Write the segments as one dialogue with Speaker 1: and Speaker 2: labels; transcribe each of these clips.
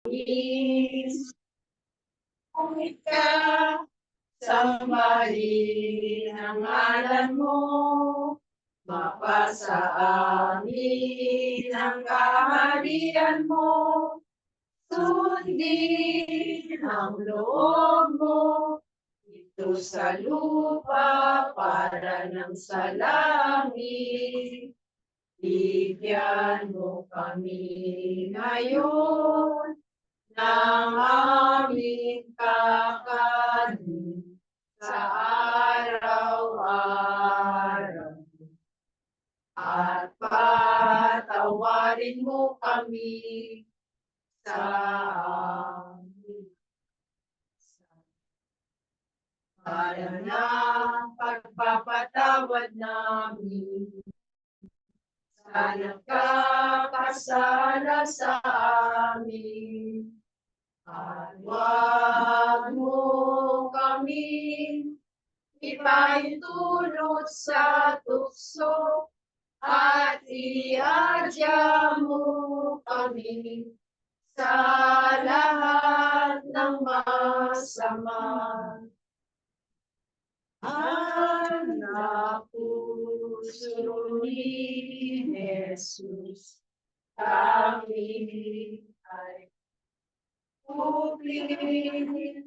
Speaker 1: Ngunit ka, sambahin ang ngalan mo, mapasa amin ang kaharian mo, sundin ang loob mo, ito sa lupa para ng sa langit. Bigyan mo kami ngayon ng aming kakanin sa araw-araw. At patawarin mo kami sa aming para ng pagpapatawad namin sa nagkakasala sa amin. At huwag mo kami ipaintulot sa tukso at iadya mo kami sa lahat ng masama. Anak puso ni Jesus, kami ay pupilin,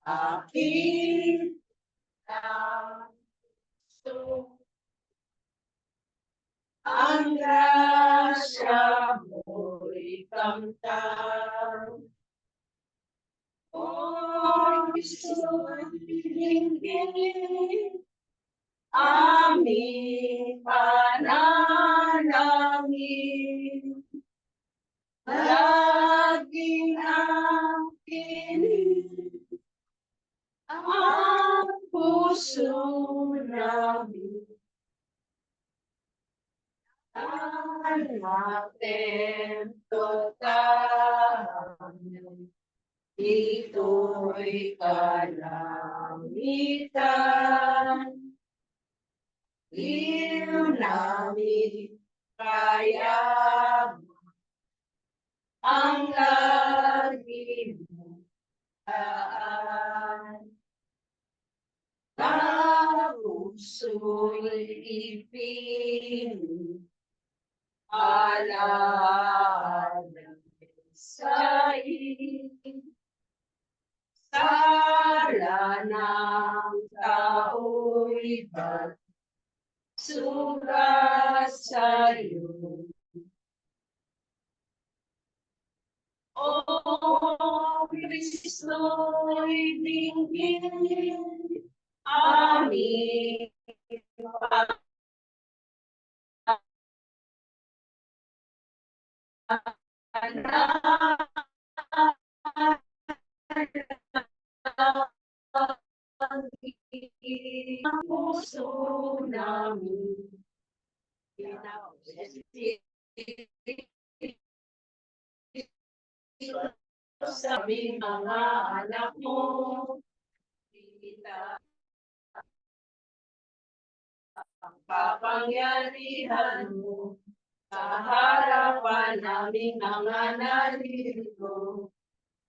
Speaker 1: aking puso. Ang grasya mo'y kamtan. O Kristo'y pinigin, aming panalangin. Laging akin ang puso namin. Hanapin total, ito'y kalamitan. Iyo namin kaya ang lagi mong daan. Puso'y ipinag alaala sa sala ng tao'y ba't sugat sa'yo. O Kristo'y dinggin, aming ang puso namin. Sabi mga anak mo, kita ang kapangyarihan mo, sa harapan namin mga narito.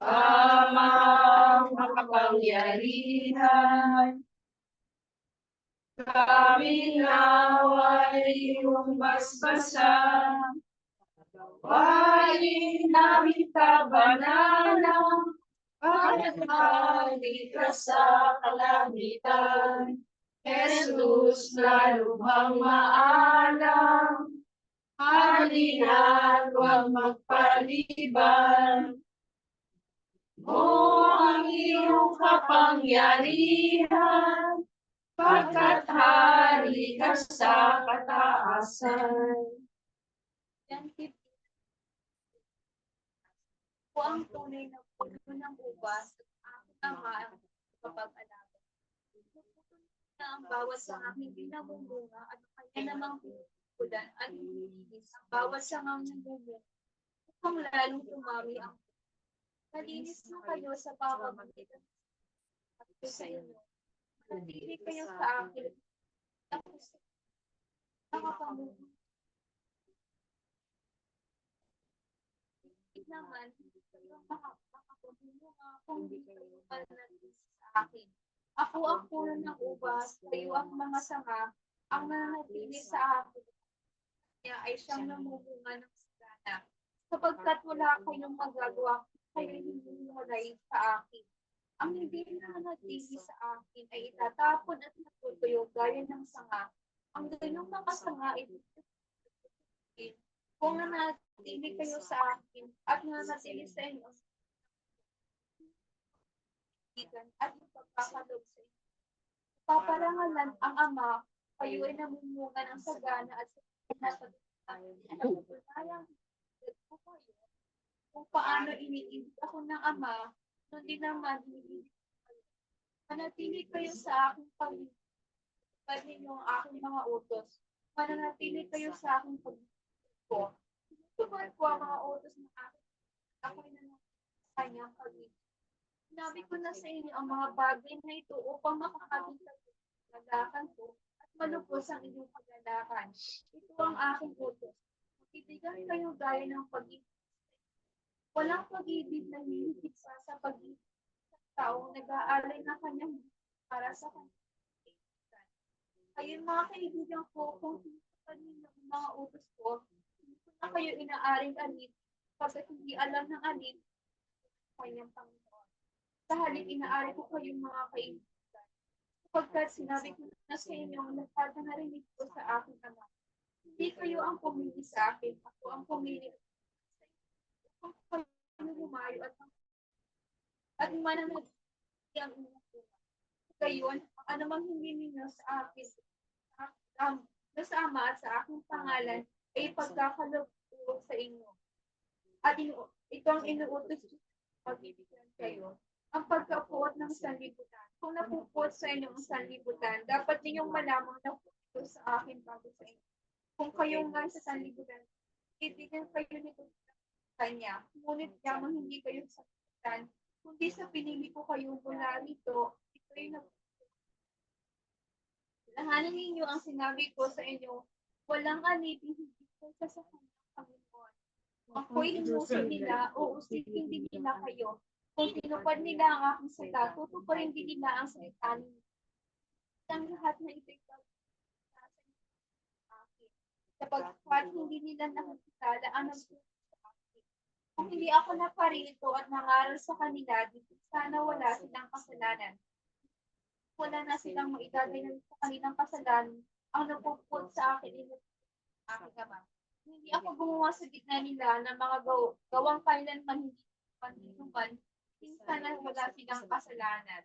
Speaker 1: Amang makapangyarihan, kami nawa'y iyong basbasan. Gawain namin kabanalan, pagkakali ka sa kalangitan. Jesus na lubhang maalam, halina't huwag magpaliban. O ang iyong kapangyarihan, pagkat hari ka sa kataasan.
Speaker 2: Po ang tunay na puno ng ubas at ang ama kapag alaga. Na ang bawat sa aking binabumbunga at kanya namang pinupulan at iniligis ang bawat sangang nabumunga upang lalong tumami ang malinis na kayo sa pamamagitan at ko sa inyo. Manatili kayo sa akin. Ako sa nakapamuha. Naman, makakapagbunga kung hindi kayo mananatili sa akin. Ako ang puno ng ubas, kayo ang mga sanga, ang nananatili sa akin niya ay siyang namumunga ng sagana. Sapagkat wala kayong magagawa, kayo hindi walay sa akin. Ang hindi nananatili sa akin ay itatapon at natutuyo gaya ng sanga. Ang ganyang mga sanga ay kung nanatili kayo sa akin at nanatili sa inyo at ipagkakalog sa inyo. Paparangalan ang Ama, kayo ay namumunga ng sagana at sa napatunayan ko kayo kung paano iniibig ako ng Ama, hindi naman iniibig kayo. Manatili kayo sa aking pag-ibig, pag ninyo ang aking mga utos. Mananatili kayo sa aking pag-ibig ko. Tutupan ko ang mga utos ng aking ako'y nanatili sa kanyang pag-ibig. Sinabi ko na sa inyo ang mga bagay na ito upang makakaging kagalakan ko at malubos ang inyong kagalakan. Ito ang aking utos. Magtitigan kayo gaya ng pag-ibig. Walang pag-ibig na hihigit sa pag-ibig sa taong nag-aalay ng kanyang para sa kanyang kaibigan. Kayo mga kaibigan ko, kung tinutupad ninyo ang mga utos ko, hindi ko na kayo inaaring alip, pagkat hindi alam ng alip kanyang Panginoon. Sa halip, inaari ko kayong mga kaibigan. Sapagkat sinabi ko na sa inyo ang lahat na narinig ko sa aking Ama. Hindi kayo ang pumili sa akin, ako ang pumili sa inyo. Kung kayo humayo at mananatili ang inyong buhay. Gayon, ano mang hindi ninyo sa akin, sa Ama at sa aking pangalan, ay pagkakaloob ko sa inyo. At ito ang inuutos ko sa pagbibigyan kayo. Ang pagkapuot ng sanlibutan. Kung napupuot sa inyo ang sanlibutan, dapat ninyong malamang na puto sa akin bago sa inyo. Kung kayong nga sa sanlibutan, ibigyan kayo nito sa kanya. Ngunit lamang hindi kayo sa sanlibutan, kundi sa pinili ko kayo mula rito, ito'y napupuot. Lahanan ninyo ang sinabi ko sa inyo, walang alipin hindi ko sa kanyang Panginoon. Ako'y inusin nila, uusitin din nila kayo. Kung tinupad nila ang aking salita, tutuparin din nila ang salita ninyo. Ang lahat na ito'y sa akin. Sapagkat hindi nila nakikilala ang nagtuturo sa akin. Kung hindi ako naparito at nangaral sa kanila, dito sana wala silang kasalanan. Wala na silang maidadala sa kanilang kasalanan ang napuput sa akin ng aking Ama. Hindi ako gumawa sa gitna nila ng mga gawang kailanman hindi panlinuman. Minsan na wala silang kasalanan.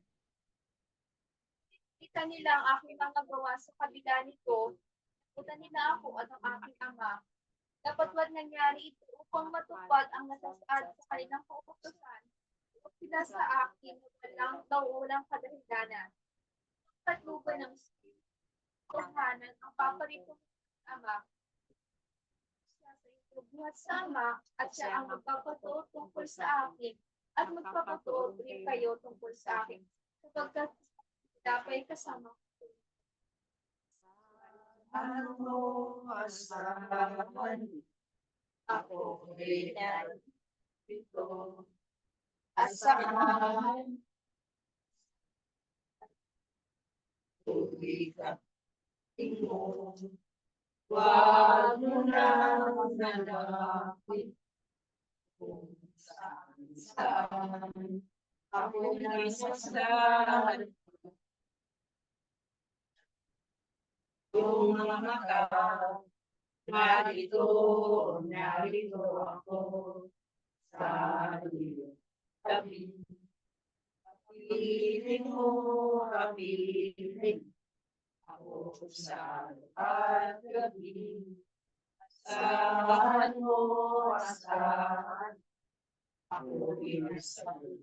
Speaker 2: Kita nila ang aking mga gawa sa kabila nito. Kita nila ako at ang aking Ama. Dapat wag nangyari ito upang matupad ang nasasaad sa kanilang kautusan. Huwag sila sa akin walang kadahilanan. Ang patluban ng tahanan ang paparito ng Ama. Siya sa iyong buhat sa Ama at siya ang magpapatuo tungkol sa akin. At magpapatuo rin kayo tungkol sa akin. Sapagkat dapat kasama ko.
Speaker 1: Ano asahan ako rin ito. Asahan tuwing ka tingin. Wag mo na nanapin kung saan ako nasasaan. Kung mga narito ako sa iyong tabi. Kapiling ako sa at gabi. Asahan mo, asahan ako inasahan.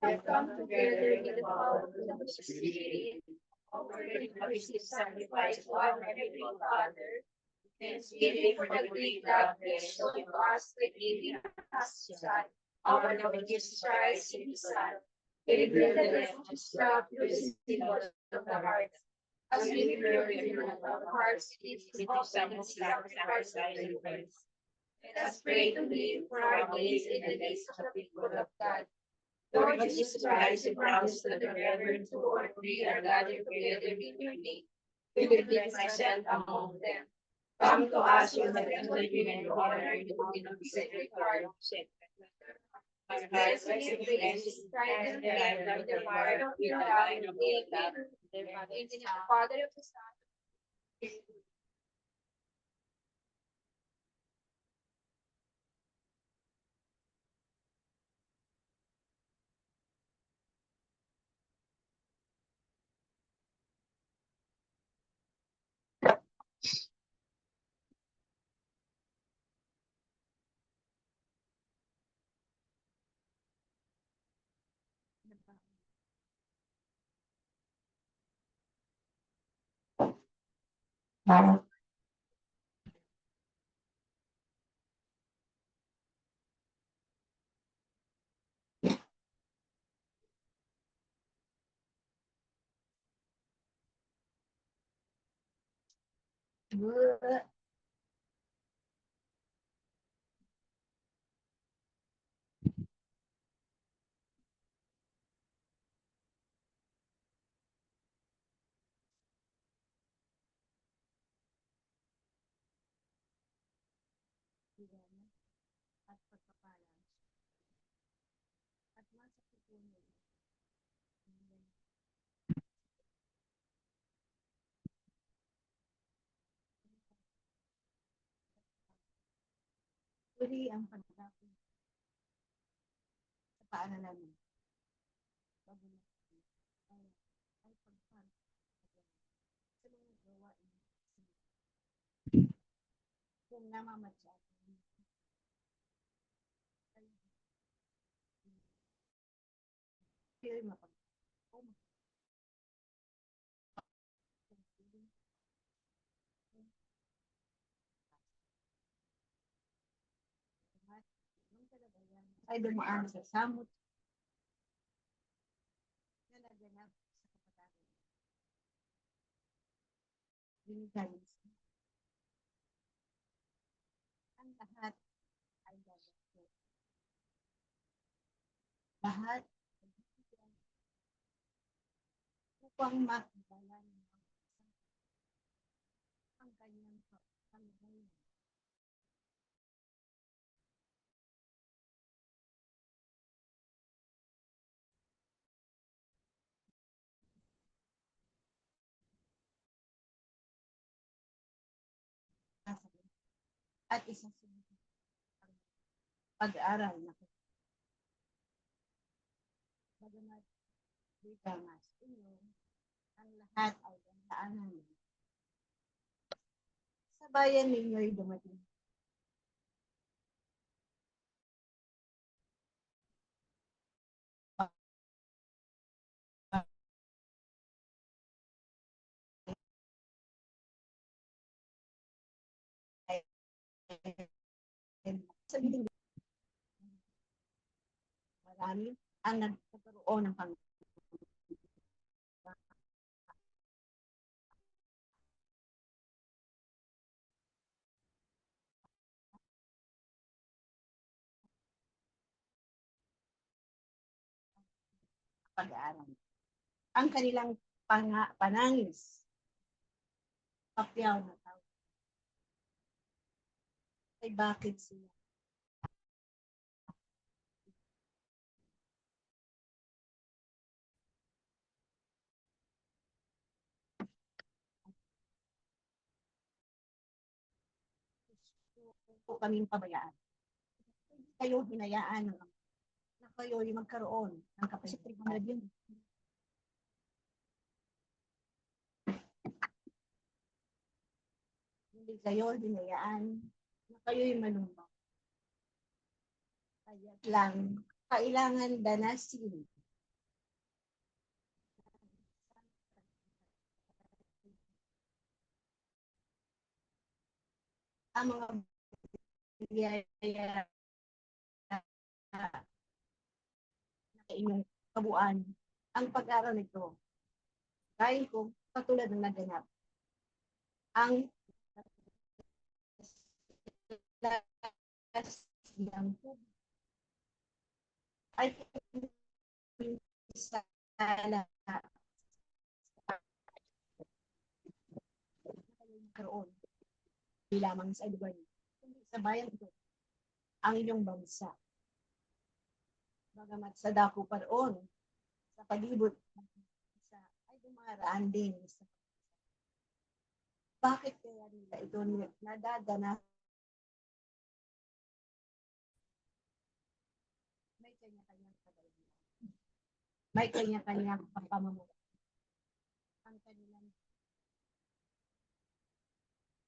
Speaker 2: Have come together in the power of the Spirit, offering a receive sacrifice to our Heavenly Father, and speaking for the great love He has shown to us by giving us His Son, our Lord Jesus Christ, His Son. He revealed the depth of His love through the symbols of the heart. As we prepare the of our hearts, it is often a sacrifice of praise. Let us pray to Thee for our days in the days of the people of God. Lord Jesus Christ, you promised that wherever two or three are gathered together in your name, you will be present among them. Come to us with the thanksgiving and honor in the sacred heart. Bless you, praise, strengthen them with the word of your love. Amen. In the name of the Father, of the Son, at pagpapalang at nasa pupunan. Uli ang pagdapit sa paanan namin. Ay pagpapalagay sa mga gawain kung namamatya ay mapag ay dumaan sa samot na naganap sa kapatagan. Dinigalis. Ang lahat ay gagawin. Lahat ay bibigyan upang makilala ng ang kanyang pangalaman. At isa sa pag-aaral na bagamat di ka mas inyo, ang lahat ay dandaanan. Sa bayan ninyo'y dumating. Sabihin marami ang nagkaroon ng pag-aaral. Ang kanilang panangis, papyaw na tao, ay bakit sila gusto kaming pabayaan. Hindi kayo hinayaan na kayo'y magkaroon ng kapasitigyan. Hindi kayo hinayaan na kayo'y malumbang. Kaya lang, kailangan danasin ang mga biyaya na inyong kabuuan ang pag-aaral nito. Dahil kung katulad ng naganap, ang
Speaker 3: ng tubig ay sa karoon hindi lamang sa lugar niyo, kundi sa bayan ito, ang inyong bansa. Bagamat sa dako pa roon, sa palibot ng bansa, ay dumaraan din sa bakit kaya nila ito nadadana? May kanya-kanyang kadahilan. May kanya-kanyang pamamagitan. Ang kanilang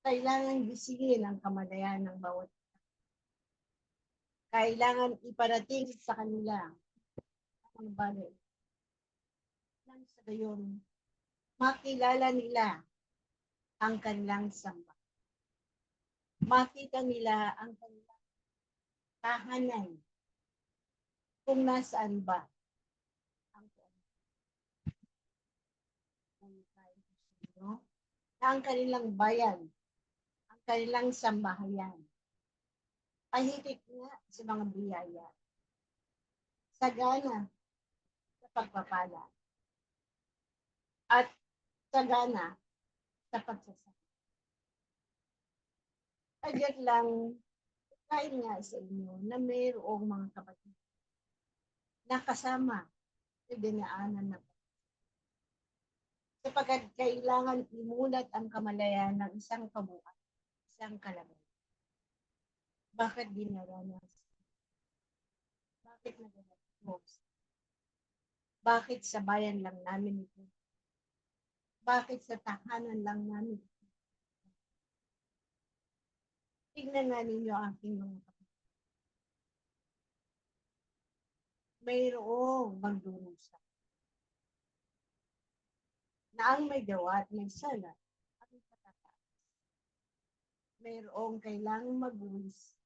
Speaker 3: kailangan gisingin ang kamalayan ng bawat kailangan iparating sa kanila ang bagay. Nang sa gayon, makilala nila ang kanilang samba. Makita nila ang kanilang tahanan kung nasaan ba ang ang kanilang bayan, ang kanilang sambahayan. Pahitik nga sa mga biyaya. Sagana sa pagpapala. At sagana sa pagsasama. Agad lang, kain nga sa inyo na mayroong mga kapatid na kasama sa dinaanan na sapagkat kailangan imulat ang kamalayan ng isang kabuuan, isang kalagay. Bakit dinaranas? Bakit nagagalit? Bakit sa bayan lang namin ito? Bakit sa tahanan lang namin ito? Tignan nga ninyo ang aking mga kapatid. Mayroong magdurusa na ang may gawa at may sala at may patataas. Mayroong kailangang magbuwis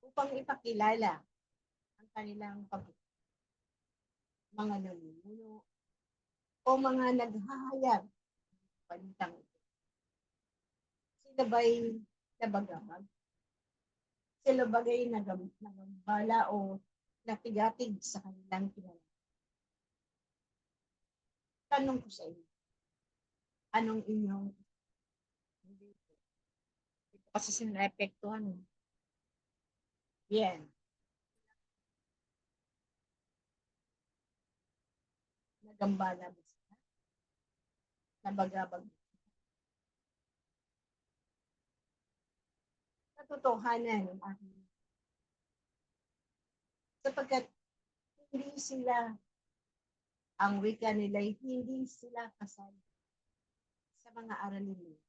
Speaker 3: upang ipakilala ang kanilang pagkakas. Mga namumuno o mga naghahayag ng balitang ito. Sila ba'y nabagamag? Sila ba'y nagambala o napigatig sa kanilang kilala? Tanong ko sa inyo, anong inyong kasi sinrepektuhan? Yan. Nagambala ba sila? Nabagabag. Katotohanan ng aking sapagkat hindi sila ang wika nila, hindi sila kasali sa mga aralin nila.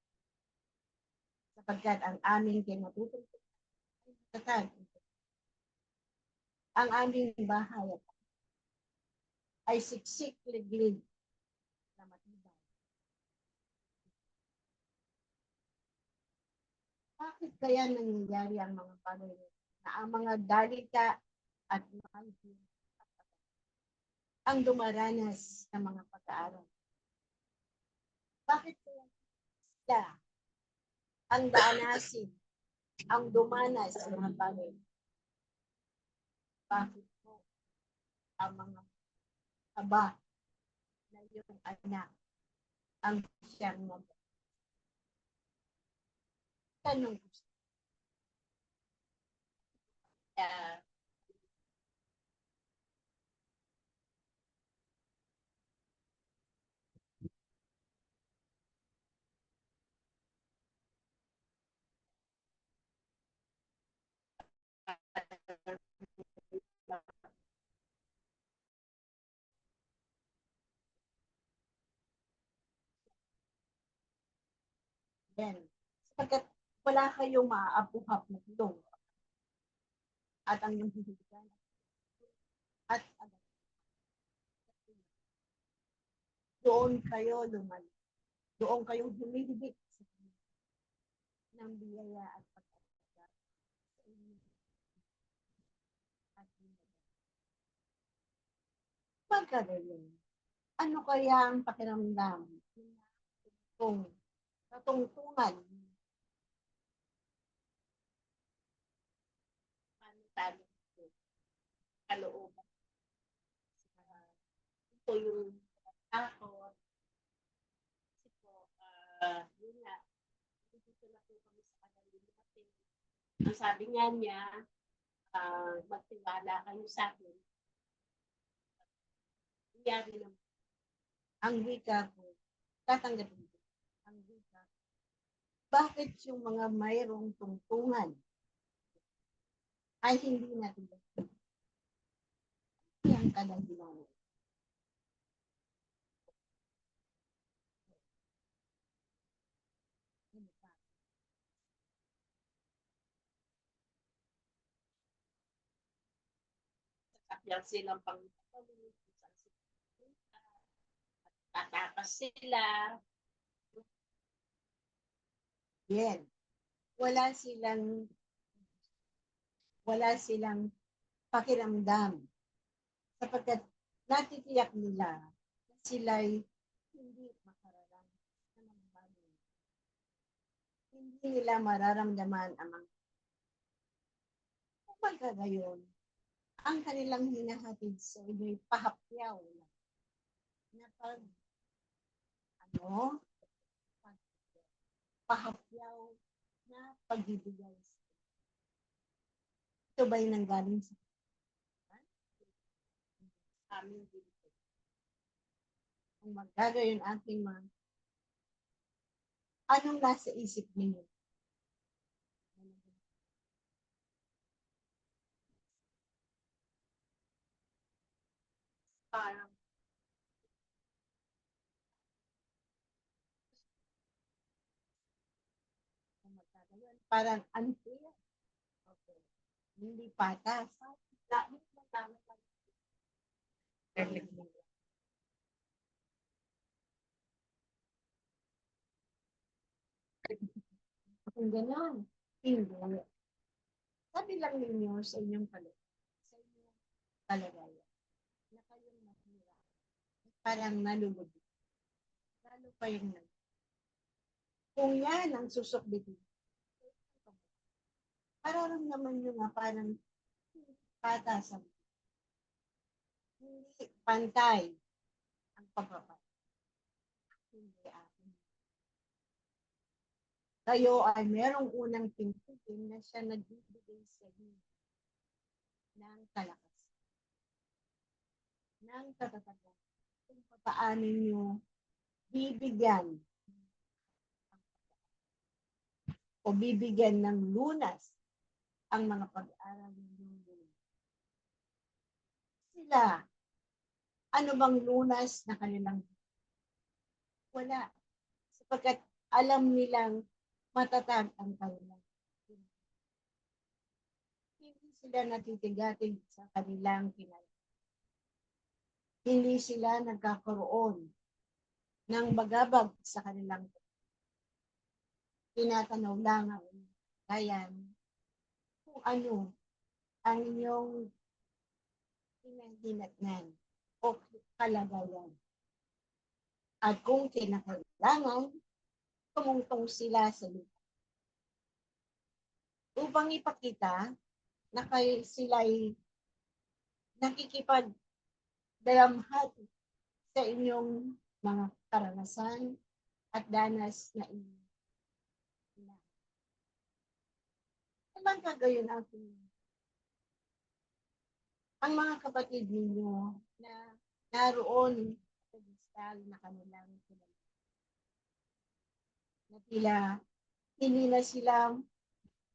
Speaker 3: Sapagkat ang aming kinatutunan ay matatag. Ang aming bahay ay siksik liglig na matibay. Bakit kaya nangyayari ang mga bagay na ang mga dalita at mga ang dumaranas ng mga pag-aaral? Bakit kaya sila ang daanasin, ang dumanas sa mga bagay? Bakit po ang mga aba na iyong anak ang siyang tanong ko siya. Yan. Sapagkat wala kayong maaapuhap na tulong at ang iyong hihigitan at agad. Doon kayo lumal. Doon kayo humihigit sa ng biyaya at pag-asaga sa inyo. Pagkagayon, ano kaya ang pakiramdam kung katungtungan tanong ko, kalooban. Ito yung takot. Kasi po, yun nga, dito na po kami sa kanalin natin. Ang sabi nga niya, magtiwala kayo sa akin. Nangyari naman. Ang wika ko, tatanggapin ko. Ang wika, bakit yung mga mayroong tungtungan ay hindi natin gagawin? Yan kadahilan. Sasakyan silang pangkapalit, tatakas sila. Yan. Wala silang pakiramdam sapagkat natitiyak nila na sila'y hindi makararami ng mga bagay. Hindi nila mararamdaman ang mga gayon. Ang kanilang hinahatid sa inyo'y pahapyaw na pahapyaw na pagbibigay. Ito ba'y nanggaling sa aming dito? Kung magkagayon aking mga, anong nasa isip ninyo? Parang parang unfair. Okay. Hindi patas. Kung gano'n, hindi. Sabi lang ninyo sa inyong kalagayan na kayong mahirap. Parang nalulubog. Lalo pa yung kung yan ang susukbitin, mararamdaman nyo nga parang patasan. Hindi pantay ang pagpapat. Hindi akin. Kayo ay merong unang pintutin na siya nagbibigay sa inyo ng kalakasan, ng katatagan, kung paano nyo bibigyan o bibigyan ng lunas ang mga pag-aaral ninyo. Sila, ano bang lunas na kanilang wala. Sapagkat alam nilang matatag ang kanilang. Hindi sila natitigatig sa kanilang kinalaman. Hindi sila nagkakaroon ng bagabag sa kanilang tinatanaw lang ang kayan kung ano ang inyong hinahinatnan o kalagayan. At kung kinakailangan, tumungtong sila sa lupa. Upang ipakita na kayo sila'y nakikipagdalamhati sa inyong mga karanasan at danas na inyong. Naman kagayon ang mga kapatid ninyo na naroon sa distal na kanilang na tila hindi na sila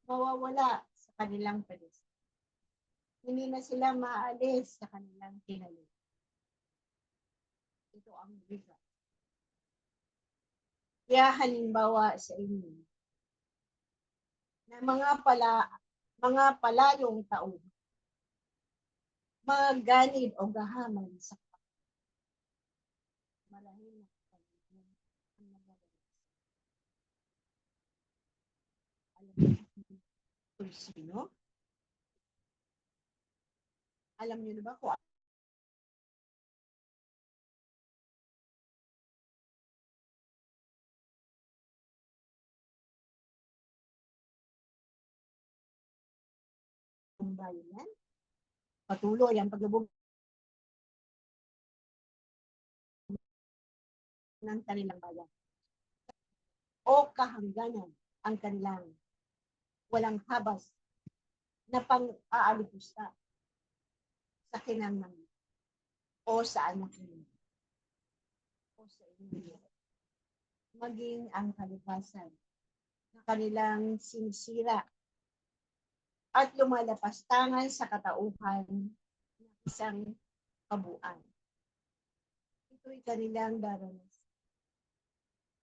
Speaker 3: mawawala sa kanilang pedestal. Hindi na sila maalis sa kanilang kinalit. Ito ang bigat. Kaya halimbawa sa inyo na mga palayong taon, mga ganid o gahaman sa marahil na kapalitan ang nagagawa. Alam niyo kung sino? Alam niyo na ba kung bayan yan. Patuloy ang paglubog ng kanilang bayan. O kahangganan ang kanilang walang habas na pang-aalikusta sa kinamang o sa anak nila o sa inyo. Maging ang kalipasan na kanilang sinisira at lumalapastangan sa katauhan ng isang kabuuan. Ito'y kanilang daranas.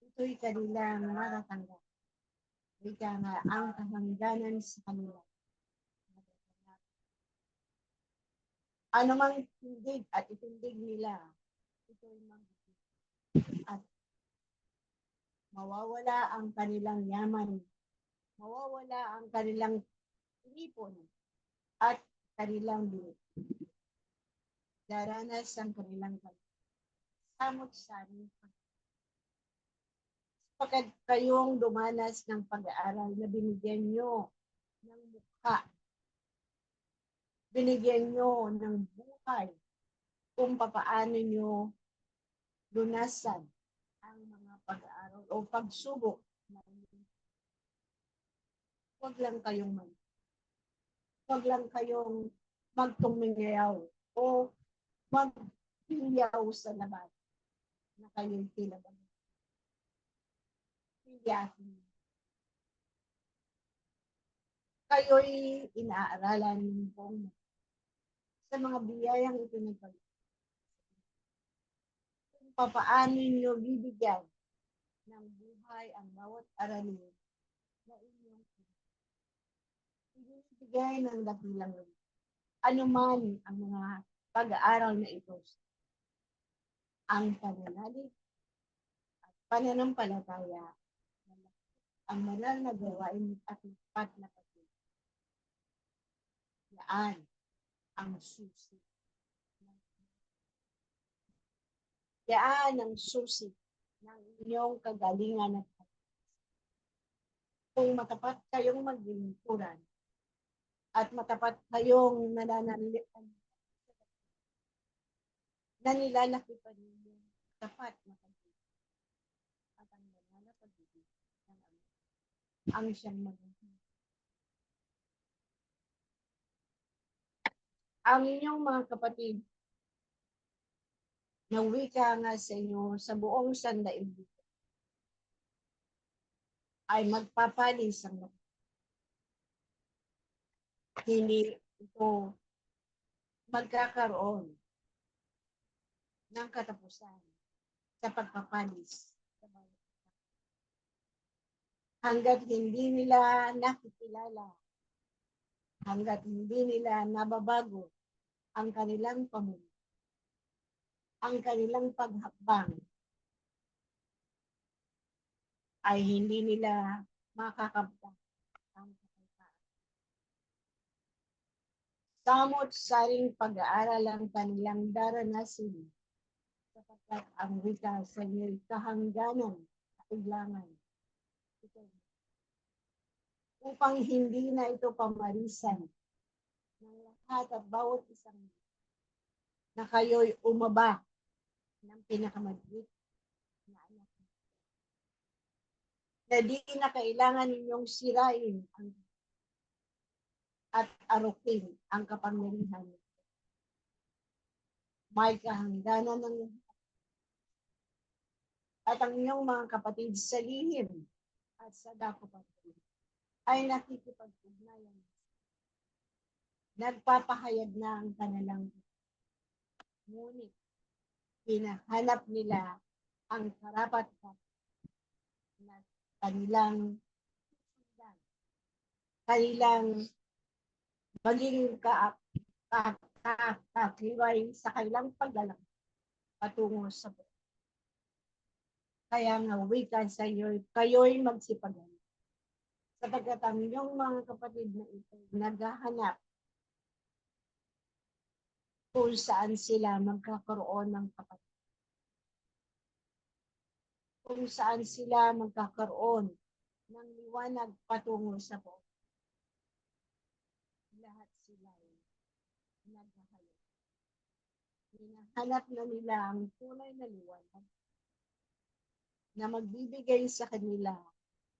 Speaker 3: Ito'y kanilang maratanggap. Ika nga ang kahangganan sa kanila. Anumang tindig at itindig nila, ito'y magiging at mawawala ang kanilang yaman, mawawala ang kanilang inipon at kanilang bilik. Daranas ang kanilang samot-saring pagkat kayong dumanas ng pag-aaral na binigyan nyo ng mukha, binigyan nyo ng buhay kung papaano nyo lunasan ang mga pag-aaral o pagsubok. Huwag lang kayong magtumingayaw o maghiyaw sa labas na kayo'y tinaban. Hiyahin. Kayo'y inaaralan ng buong sa mga biyayang ipinagpag. Kung papaano nyo bibigyan ng buhay ang bawat aralin na inyong ibibigay ng dakilang anuman ang mga pag-aaral na ito. Ang pananalig at pananampalataya ang banal na gawain at lipat na patuloy. Yan ang susi. Yan ang susi ng inyong kagalingan at kung matapat kayong maglingkuran at matapat kayong nananalitan na nilalaki pa ninyo tapat na pag-ibig at ang banal na pag-ibig ng ang siyang magiging. Ang inyong mga kapatid na wika nga sa inyo sa buong sandaigdig ay magpapalis ang hindi ito magkakaroon ng katapusan sa pagpapalis. Hanggat hindi nila nakikilala, hanggat hindi nila nababago ang kanilang pamumuhay, ang kanilang paghakbang, ay hindi nila makakamtan ang kapayapaan. Samot-saring pag-aaral ang kanilang daranasin sapagkat ang wika sa iyo'y kahangganan, kailangan. Upang hindi na ito pamarisan ng lahat at bawat isang na kayo'y umaba ng pinakamadlit na anak. Na di na kailangan ninyong sirain at arukin ang kapangyarihan. May kahangganan ng at ang inyong mga kapatid sa lihim at sa dakupan ay nakikipag-ugnayan. Nagpapahayag na ang kanilang ngunit hinahanap nila ang karapat na kanilang maging kakilay sa kanilang paglalakad patungo sa buhay. Kaya nga wika sa iyo, kayo'y magsipagan. Sapagkat ang inyong mga kapatid na ito naghahanap kung saan sila magkakaroon ng kapatid. Kung saan sila magkakaroon ng liwanag patungo sa buhay. lahat sila naghahanap. Hinahanap na nila ang tunay na liwanag na magbibigay sa kanila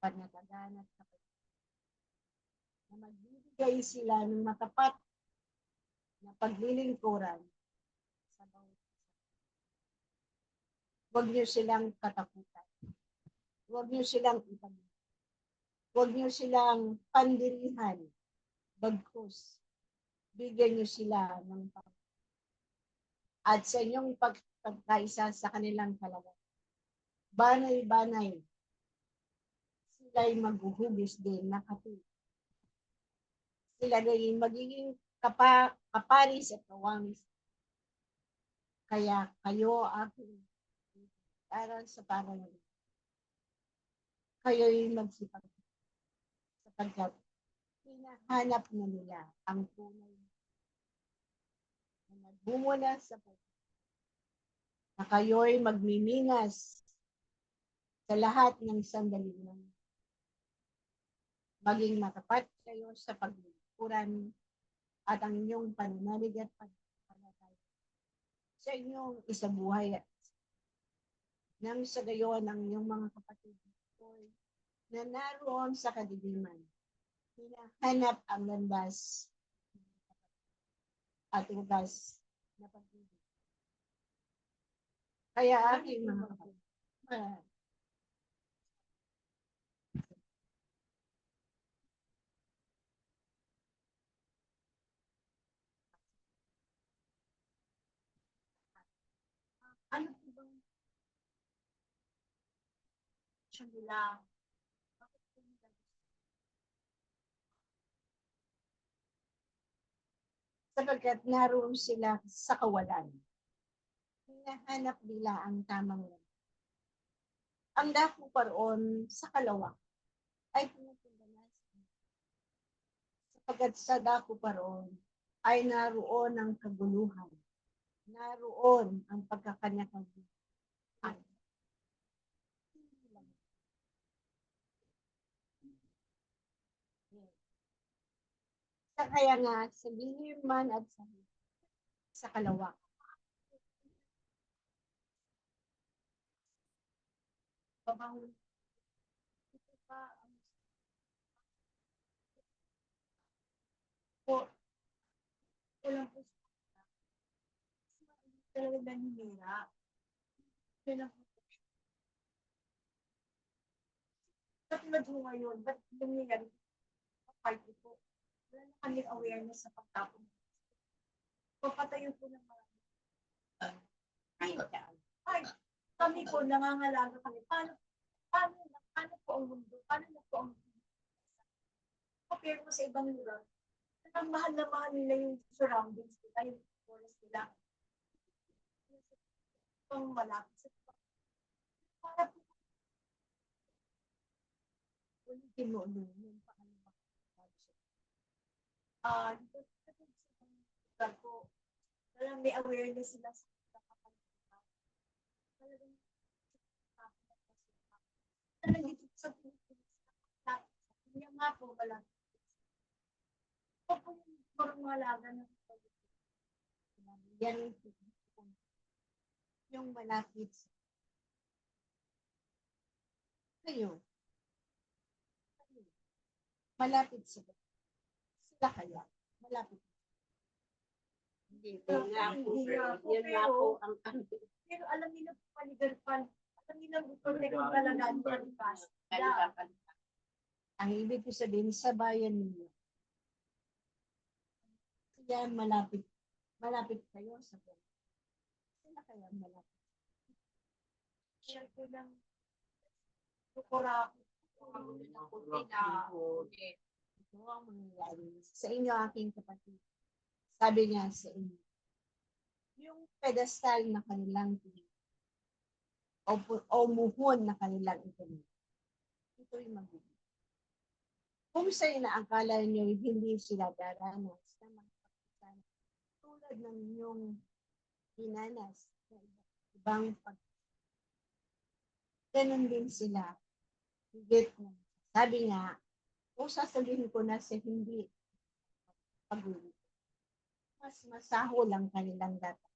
Speaker 3: panatagan at kapatid. Na magbibigay sila ng matapat na paglilingkuran sa bawat isa. Huwag niyo silang katakutan. Huwag niyo silang ipagod. Huwag niyo silang pandirihan. Bagkus, bigyan niyo sila ng at sa inyong pagkaisa sa kanilang kalagayan. Banay-banay, sila'y maghuhugis din na katulad. Sila rin magiging kaparis at kawamis. Kaya kayo aking aral sa parang kayo'y magsipag sapagkat hinahanap na nila ang tunay na nagbumula sa puso na kayo'y magmimingas sa lahat ng sandali ng maging matapat kayo sa paglilingkuran at ang inyong pananalig at pagpapalagay sa inyong isabuhay nang sa gayon ang inyong mga kapatid na naroon sa kadiliman hinahanap ang landas at ugas na pag-ibig. Kaya aking mga kapatid, ano po bang siya nila? Sapagkat naroon sila sa kawalan. Hinahanap nila ang tamang landas. Ang dako paroon sa kalawang ay pinupunta na sapagkat sa dako paroon ay naroon ang kaguluhan. Naroon ang pagkakanya-kanya. Kaya nga, sa lihim man at sa kalawang. Babang ito pa ang po, walang po talaga naninira. Walang po. Katulad mo ngayon, ba't nangyayari fight ito? Wala na kaming awareness sa pagtapon. Papatayo po ng mga ay, kami po nangangalaga kami. Paano po ang mundo? Paano na po ang mundo? Compare mo sa ibang lugar. Ang mahal na mahal nila yung surroundings nila, yung forest nila. Pang malapit sa para po ulitin mo yung paano ba? Dito sa ko, talagang may awareness sila sa kapalitan. Talagang dito sa Pilipinas, hindi nga po malapit. Ito po yung parang malaga na yan yung malapit kayo. Malapit sila. Sila kaya. Malapit.
Speaker 1: Hindi nga po. Yan nga po ang
Speaker 2: pero alam nila po paligarpan. Alam nila po kung talagaan palipas.
Speaker 3: Ang ibig ko sabihin sa bayan ninyo. Kaya malapit kayo sa bayan. Sila kaya malapit.
Speaker 2: Siya po lang kukurako.
Speaker 3: Ito ang mangyayari sa inyo aking kapatid. Sabi niya sa inyo, yung pedestal na kanilang o muhon na kanilang itanim, ito'y magiging. Kung sa inaakala niyo hindi sila daranas na magpapasal tulad ng inyong hinanas sa ibang ganun din sila. Higit na. Sabi nga, kung sasabihin ko na sa hindi pag-uwi. Mas masaho lang kanilang data.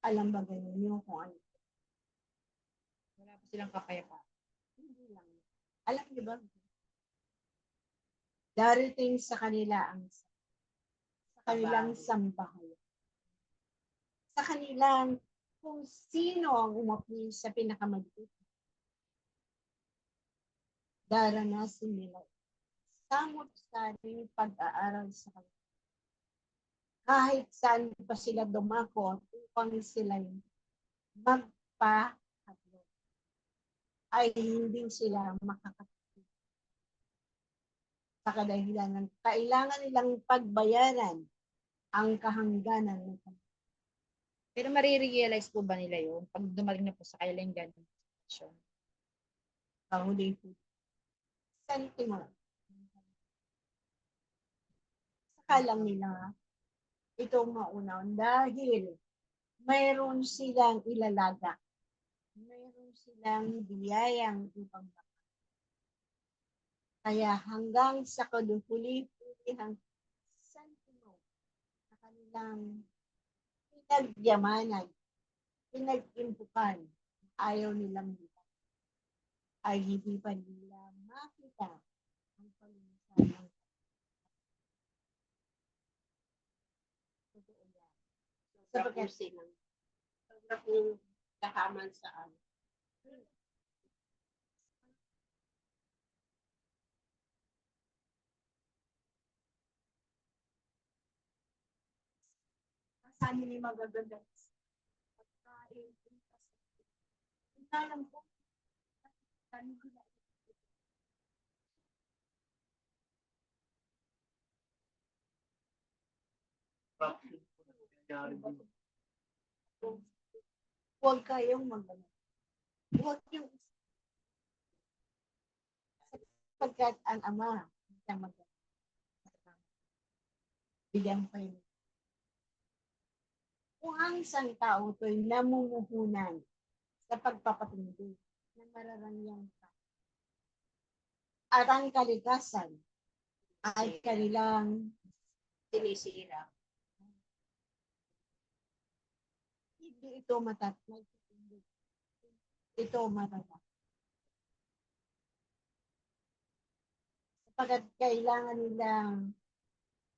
Speaker 3: Alam ba ganun yung kung ano?
Speaker 4: Wala pa silang kapayapaan.
Speaker 3: Hindi lang. Alam niyo ba, darating sa kanila sa kanilang sambahay. Sa kanilang kung sino ang umapi sa pinakamaliit. Daranasin nila samot-saring pag-aaral sa kanila. Kahit saan pa sila dumako upang sila magpahadlo, ay hindi sila makakapit. Sa kadahilan ng kailangan nilang pagbayaran ang kahangganan ng kanila.
Speaker 4: Pero marirealize po ba nila yun pag dumating na po sa kailang ganun sitwasyon?
Speaker 3: Kahuli po. Sentimo. Saka lang nila itong maunaw dahil mayroon silang ilalaga. Mayroon silang biyayang ibang baka. Kaya hanggang sa kahuli-hulihang sentimo na kanilang pinagyamanan, pinag-impukan, ayaw nilang dito, ay hindi pa nila makita ang palunasan ng totoo yan.
Speaker 1: Sapagkat silang sarap ng kahaman sa amin.
Speaker 3: Saan nila magaganda? Pagkain, hindi lang po. Saan nila huwag kayong magano. Huwag yung pagkat ang ama isang magano. Bigyan pa yun. Kung ang isang tao to'y namumuhunan sa pagpapatindi ng mararangyang tao, at ang kalikasan ay kanilang
Speaker 1: Sinisira.
Speaker 3: hindi ito matatag. Ito matatag. Sapagkat kailangan nilang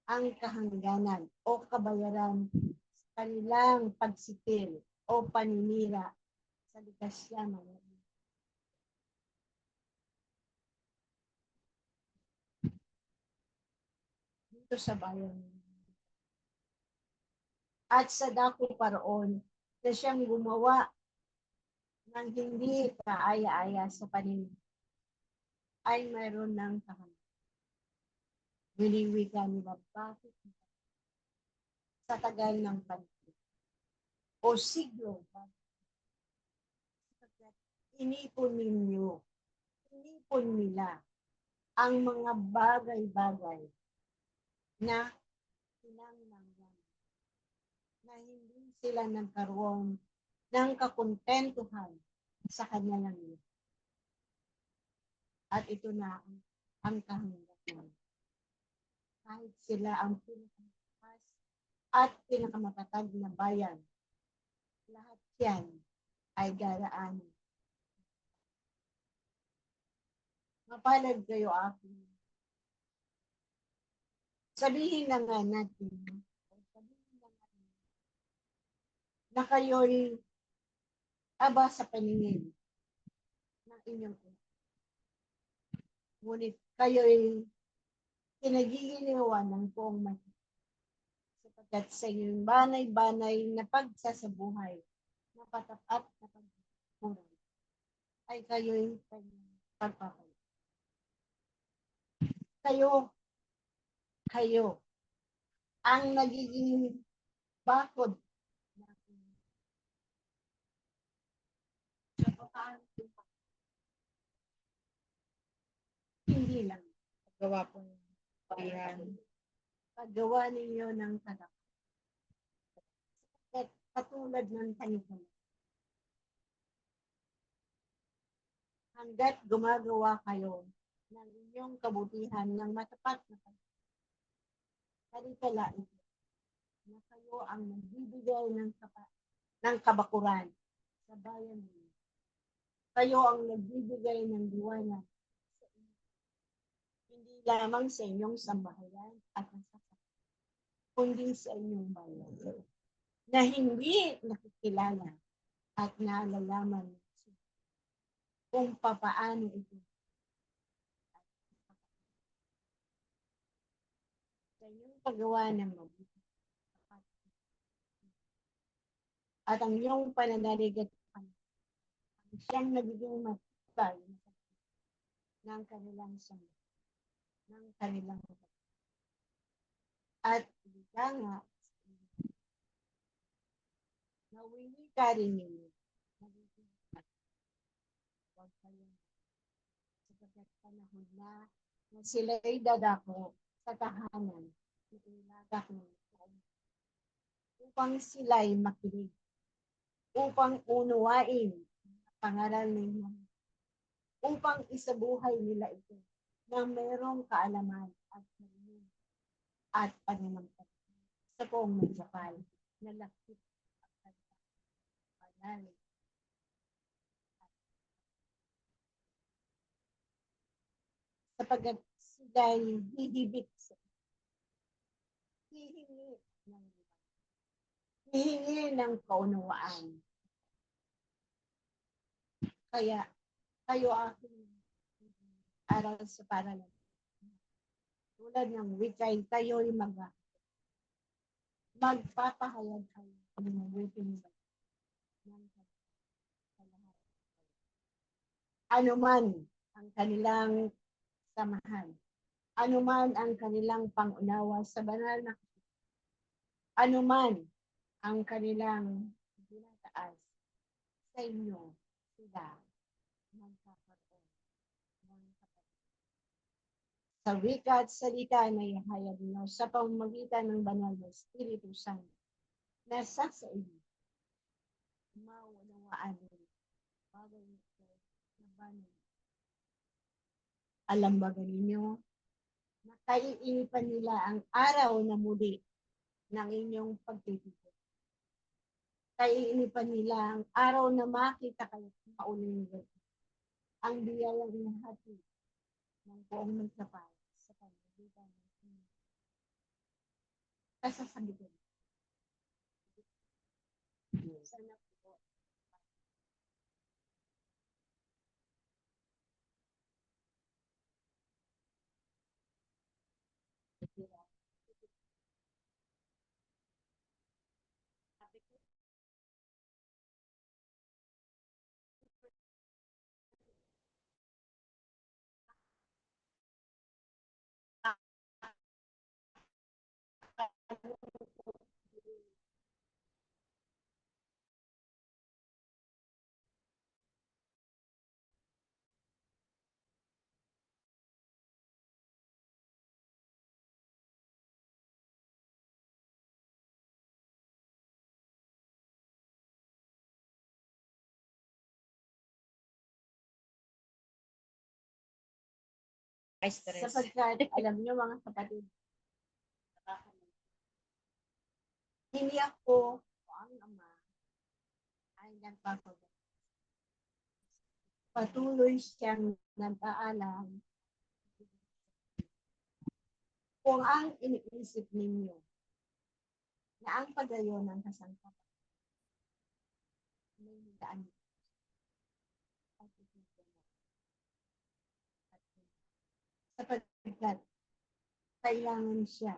Speaker 3: ang kahangganan o kabayaran sa kanilang pagsitil o paninira sa likas yaman. Dito sa bayan. At sa dako paroon na siyang gumawa ng hindi kaaya-aya sa paninira ay mayroon ng kahangganan. Wiliwi ka nila bakit sa tagal ng panahon o siglo inipon nila ang mga bagay-bagay na pinangnangyan na hindi sila nagkaroon ng kakontentuhan sa kanilang life. At ito na ang kahangganan. Kahit sila ang pinakamataas at pinakamatatag na bayan, lahat yan ay daraanan. Mapalad kayo akin. Sabihin na nga natin na kayo'y aba sa paningin ng inyong ina. Ngunit kayo'y kinagigiliwan ng buong mata. Sapagkat sa inyong banay-banay na pagsasabuhay na patapat na pagkukuran ay kayo'y pagpapalit. Kayo ang nagiging bakod natin. Hindi lang.
Speaker 4: Paggawa po ng parihan.
Speaker 3: Paggawa ninyo ng tanak. At katulad ng tanikon. Hanggat gumagawa kayo ng inyong kabutihan ng matapat na talikala ito na kayo ang nagbibigay ng kabakuran sa bayan ninyo. Kayo ang nagbibigay ng liwanag sa inyo. Hindi lamang sa inyong sambahayan at nasasakit, kundi sa inyong bayan na hindi nakikilala at nalalaman kung papaano ito sa inyong paggawa ng mabuti. At ang iyong pananalig at siyang nagiging matibay ng kanilang sama, ng kanilang at ika nga, nawili ka rin ninyo. Huwag kayong sapagkat panahon na sila'y dadako sa tahanan na inilagak ng loob upang sila'y makinig, upang unuwain ang pangaral ninyo, upang isabuhay nila ito na mayroong kaalaman at marinig at pananampalataya sa poong may kapal na lakit at pananalig. Sapagkat sila'y hihibik sa hihingi ng kaunawaan. Kaya kayo aking aral sa paralan. Tulad ng wikay, kayo'y magpapahayag kayo ng mabuting ng lahat. Ano man ang kanilang samahan, ano man ang kanilang pangunawa sa banal na ano man ang kanilang tinataas sa inyo, sila magkakaroon ng kapatid. Sa wika at salita na ihayag niyo sa pamamagitan ng banal na Espiritu Santo na sa inyo, maunawaan nyo bagay ito na banal. Alam ba ninyo na kaiinipan nila ang araw na muli ng inyong pagtitipon? Kaiinipan nila ang araw na makita kayo mauling ang biyayang inahati ng buong magkapal sa pamamagitan ng inyo. Kasasabihin. Sana po.
Speaker 4: Stress.
Speaker 3: Sapagkat alam niyo mga kapatid, hindi ako o ang ama ay nagpapagawa. Patuloy siyang nag-aalam kung ang iniisip ninyo na ang paggayo ng kasangkapan may higaan sapagkat kailangan siya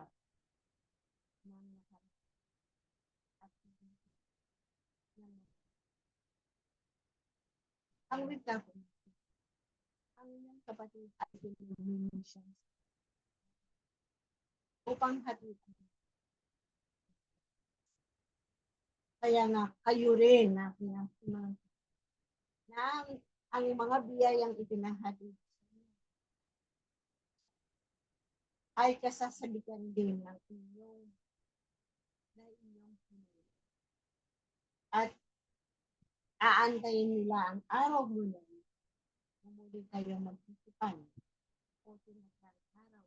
Speaker 3: ng at ang wika po, ang inyong kapatid ay pinagminin siya upang hatitan. Kaya nga, kayo rin na ang mga biyayang ipinahati ay kasasabitan din ng inyong at aantayin nila ang araw mula na muli kayo magtitipan o tinatawag araw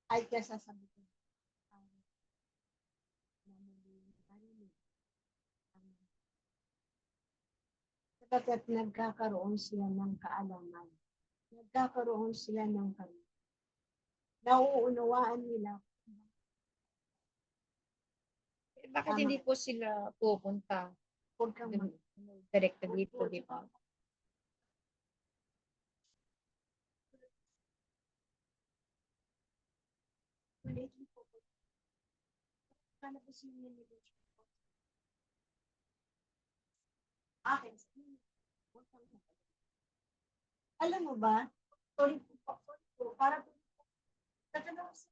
Speaker 3: ay kasasabitan Sapagkat nagkakaroon sila ng kaalaman. Nagkakaroon sila ng kaalaman. Nauunawaan nila.
Speaker 4: Bakit
Speaker 3: Tama.
Speaker 4: hindi po sila pupunta
Speaker 3: Huwag kang mag-
Speaker 4: direkta dito, di ba?
Speaker 3: Akin. Alam mo ba? Sorry po. Para tatanong sa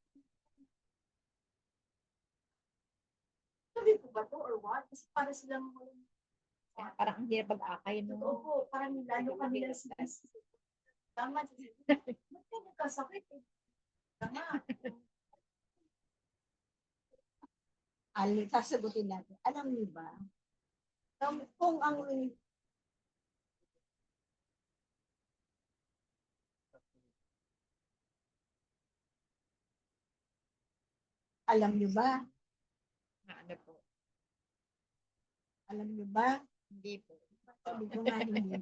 Speaker 3: sabi ko ba to or what? Kasi para silang
Speaker 4: Kaya parang ang hirap pag-akay,
Speaker 3: totoo
Speaker 4: no?
Speaker 3: po, parang lalo kanila sinisisi. Tama. Ba't ka nagkasakit? Tama. Sasagutin natin. Alam niyo ba? Kung ang alam niyo ba?
Speaker 4: Ano po?
Speaker 3: Alam niyo ba?
Speaker 4: Hindi po.
Speaker 3: Sabi ko nga hindi.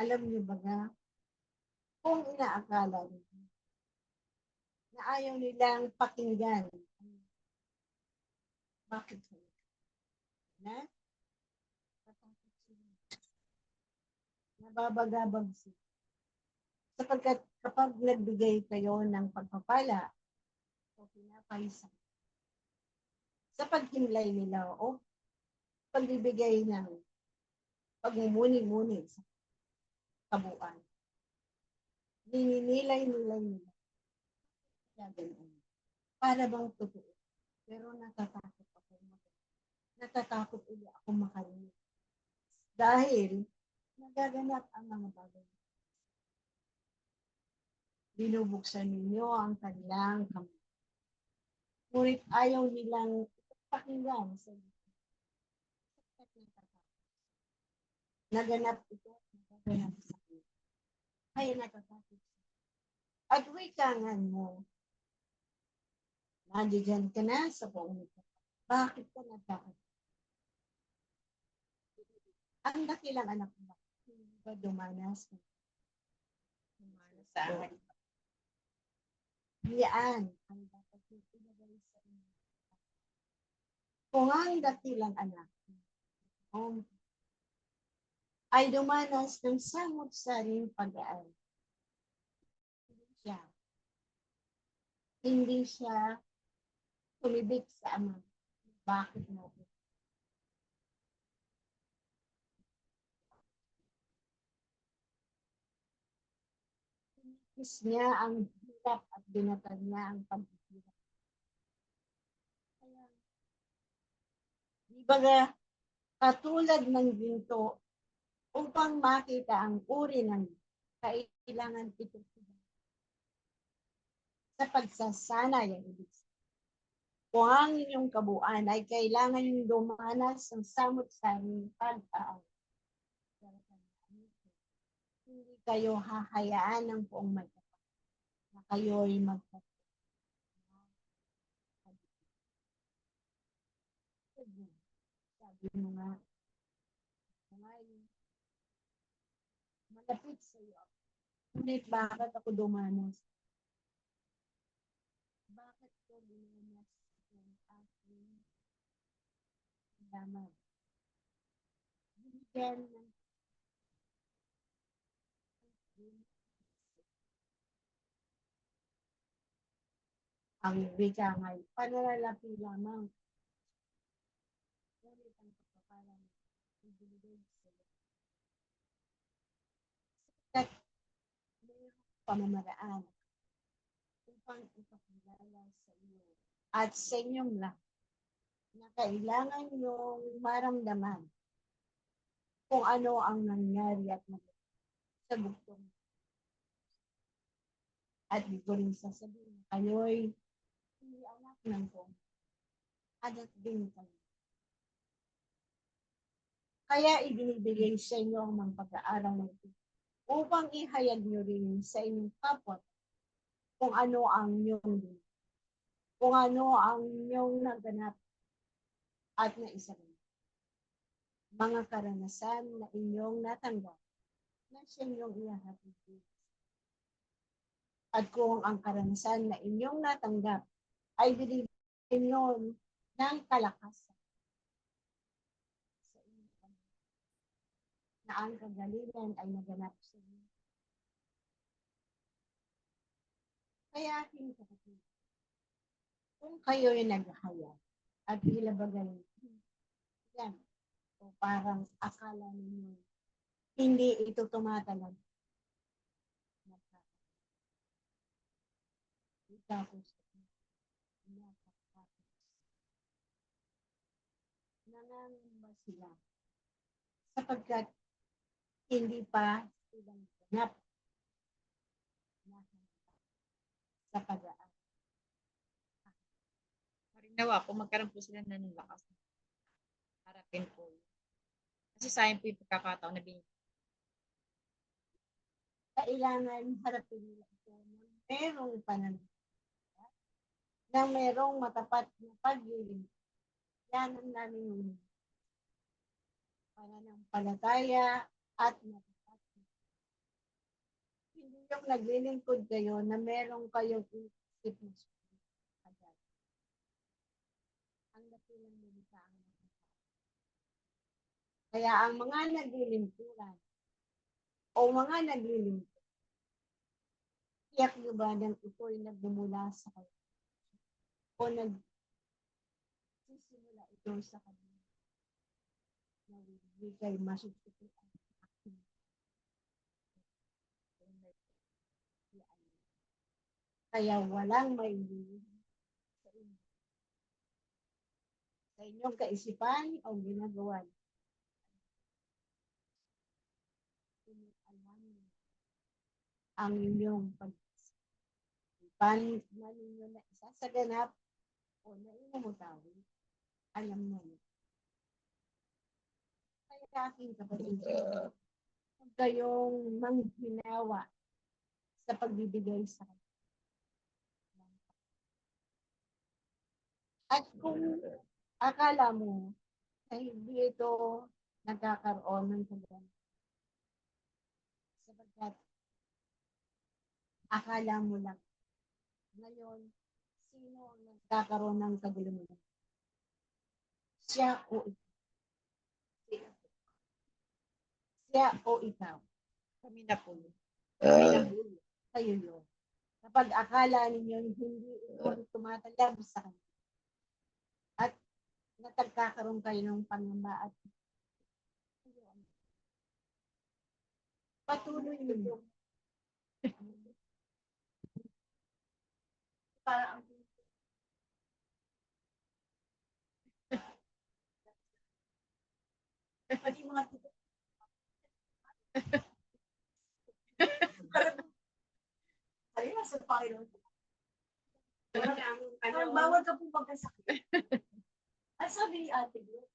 Speaker 3: Alam niyo ba nga? Kung inaakala niyo na ayaw nilang pakinggan, bakit na? Nababagabag sila. Sapagkat kapag nagbigay kayo ng pagpapala o pinapahisa sa paghinlay nila o pagbibigay ng pagmumuni-muni sa kabuuan, nininilay-nilay nila. Para bang totoo. Pero natatakot ako. Natatakot ulit ako makarinig. Dahil nagaganap ang mga bagay. Binubuksan ninyo ang kanilang kamay. Ngunit ayaw nilang pakinggan sa naganap ito, naganap sa akin. Kaya natatakot. At wikangan mo, nandiyan ka na sa buong ito. Bakit ka natakot? Ang dakilang anak mo, hindi ba dumanas? Dumanas sa akin. Yan ang dapat ilagay sa inyo. Kung ang dakilang anak ay dumanas ng samot-saring pag-aaral. Hindi siya tumibik sa ama. Bakit mo? Tinipis niya ang hirap at binatag niya ang paghihirap. Kaya, di ba katulad ng ginto, upang makita ang uri ng kailangan ito sa pagsasanay ang ibig sabihin. Kung ang inyong kabuuan ay kailangan yung dumanas ng samot-saring pag-aaral. Hindi kayo hahayaan ng buong magkapag na kayo'y magkapag. Sabi mo nga, malapit sa iyo. Ngunit bakit ako dumanas? Bakit ko dumanas ng aking laman? Yan ang wika ngay, pananalapi lamang. Ngunit ang pagpapalang ibinigay sa iyo. At mayroong pamamaraan upang ipakilala sa iyo at sa inyong lahat na kailangan niyong maramdaman kung ano ang nangyari at nangyari sa bugtong. At di ko rin sasabihin na kayo'y hindi anak ng kong anak din kayo. Kaya ibinibigay sa inyo ang mga pag-aaral ng ito upang ihayag niyo rin sa inyong kapwa kung ano ang inyong kung ano ang inyong naganap at naisarin. Mga karanasan na inyong natanggap na sa inyong ihahatid. At kung ang karanasan na inyong natanggap ay binibigyan nyo ng kalakasan sa inyong na ang kagalingan ay naganap sa inyo. Kaya aking kapatid, kung kayo'y naghahayag at ilabagan yan, o parang akala ninyo hindi ito tumatalag, tapos nangangamba sila sapagkat hindi pa silang ganap sa pag-aaral.
Speaker 4: Marinawa, kung magkaroon po sila ng lakas, harapin po. Kasi sayang po yung pagkakataon na binigyan.
Speaker 3: Kailangan harapin nila ito na merong pananampalataya, na merong matapat na paglilingkod. Yan ang namin pananampalataya at matapat. Hindi yung naglilingkod kayo na merong kayong isip na agad. Ang dakilang nilita ang matapat. Kaya ang mga naglilingkuran o mga naglilingkod, tiyak nyo ba nang ito'y nagmumula sa kayo? O nagsisimula ito sa kanila? Na hindi kayo masusukutan. Kaya walang maililihan sa inyo. Sa inyong kaisipan o ginagawa. Alam ang inyong pag-isip. Paano ninyo na isasaganap o na inumutawi, alam mo yun. Kaya aking kapatid, huwag kayong manghinawa sa pagbibigay sa kanila. At kung akala mo na hindi ito nagkakaroon ng kaganapan, sapagkat akala mo lang ngayon, sino ang nagkakaroon ng kaguluhan? Siya o ikaw? Siya o ikaw?
Speaker 4: Kami na po.
Speaker 3: Kayo yun. Kapag akala ninyo hindi ito tumatalab sa kanila at natagkakaroon kayo ng pangamba at patuloy nyo. Para ang pati mga tito. Ay, nasa Panginoon. Parang bawal ka po magkasakit. Ang sabi ni Ate Glo,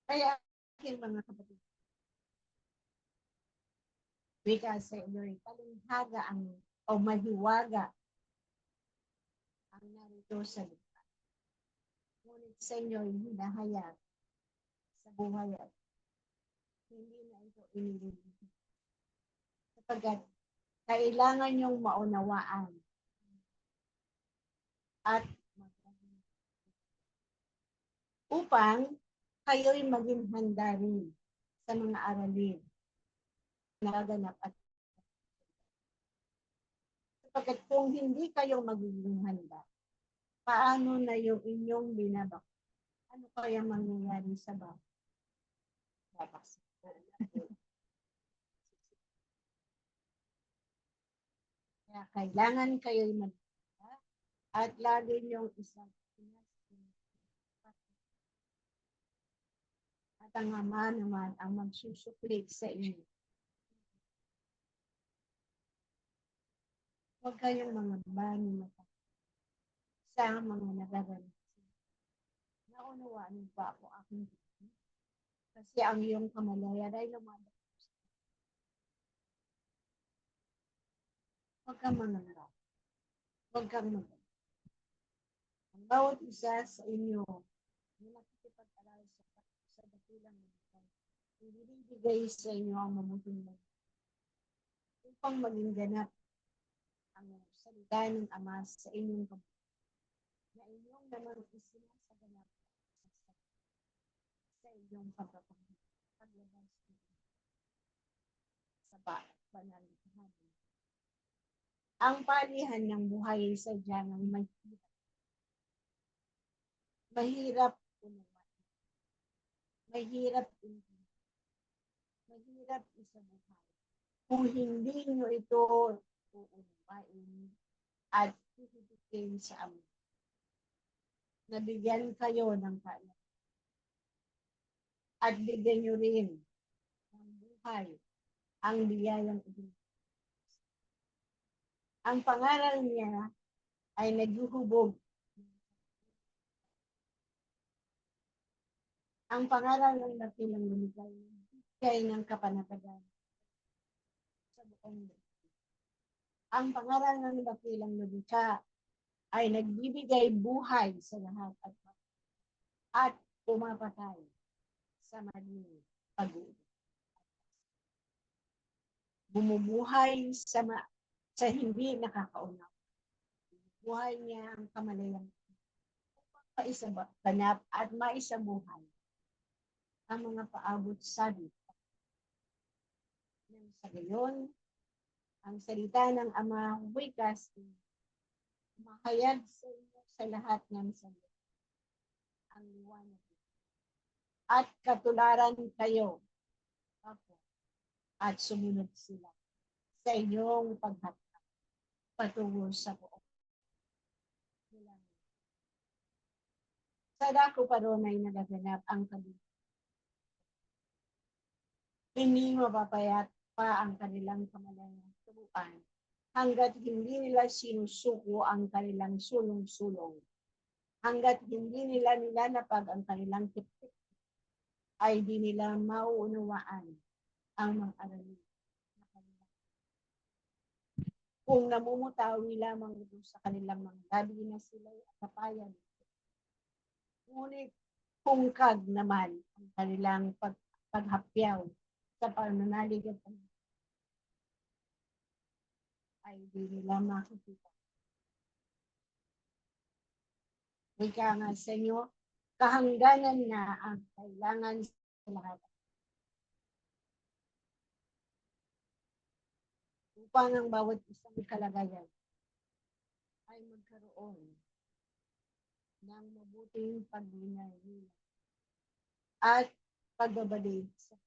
Speaker 3: kaya aking mga kapatid, wika sa inyo'y talinghaga ang o mahiwaga ang narito sa lupa. Ngunit sa inyo'y hinahayag sa buhay at hindi na ito inililihim. Sapagkat kailangan niyong maunawaan at upang kayo'y maging handa rin sa mga aralin na gaganap at sapagkat kung hindi kayo magiging handa, paano na yung inyong binabak? Ano kaya mangyayari sa babak? Kaya kailangan kayo'y maganda at lagi niyong isang at ang Ama naman ang magsusuklit sa inyo. Huwag kayong mga bani mata sa mga nagaganap. Naunawaan mo ba ako aking Diyos? Kasi ang iyong kamalayan ay lumalabas. Huwag kang mangarap. Huwag kang maganda. Ang bawat isa sa inyo na nakikipag-aral sa dakilang mga ibibigay sa inyo ang mabuting bagay upang maging ganap ang salita ng Ama sa inyong kabuhay na inyong naman isinasaganap sa inyong paglabas sa banal na buhay. Ang palihan ng buhay sa dyanang mahirap unawain. Mahirap intindihin. Mahirap isabuhay. Kung hindi nyo ito uunawain at hihibitin sa amin. Nabigyan kayo ng kailangan. At bigyan nyo rin ng buhay ang biyayang ibigay. Ang pangaral niya ay naghuhubog. Ang pangaral ng dakilang lumikay ng kapanatagan sa buong mundo. Ang pangaral ng dakilang lumikha ay nagbibigay buhay sa lahat at pumapatay sa maling pag-uubos. Bumubuhay sa hindi nakakaunaw. Buhay niya ang kamalayan upang maisaganap at maisabuhay ang mga paabot sabit. Nang sa gayon, ang salita ng Ama wikas mahayag sa inyo sa lahat ng salita. Ang liwanag. At katularan kayo at sumunod sila sa inyong paghatag patungo sa buong. Sa dako pa ron ay nagaganap ang kabilang. Hindi mapapayat pa ang kanilang kamalayan tubuan hanggat hindi nila sinusuko ang kanilang sulong-sulong. Hanggat hindi nila nilalapag ang kanilang tipik ay di nila mauunawaan ang mga aralin. Kung namumutawi lamang ito sa kanilang mga labi na sila'y kapayan. Ngunit pungkag naman ang kanilang paghapyaw sa pananalig at ay di nila makikita. Ika nga sa inyo, kahangganan na ang kailangan sa lahat. Upang ang bawat isang kalagayan ay magkaroon ng mabuting paglinay at pagbabalik sa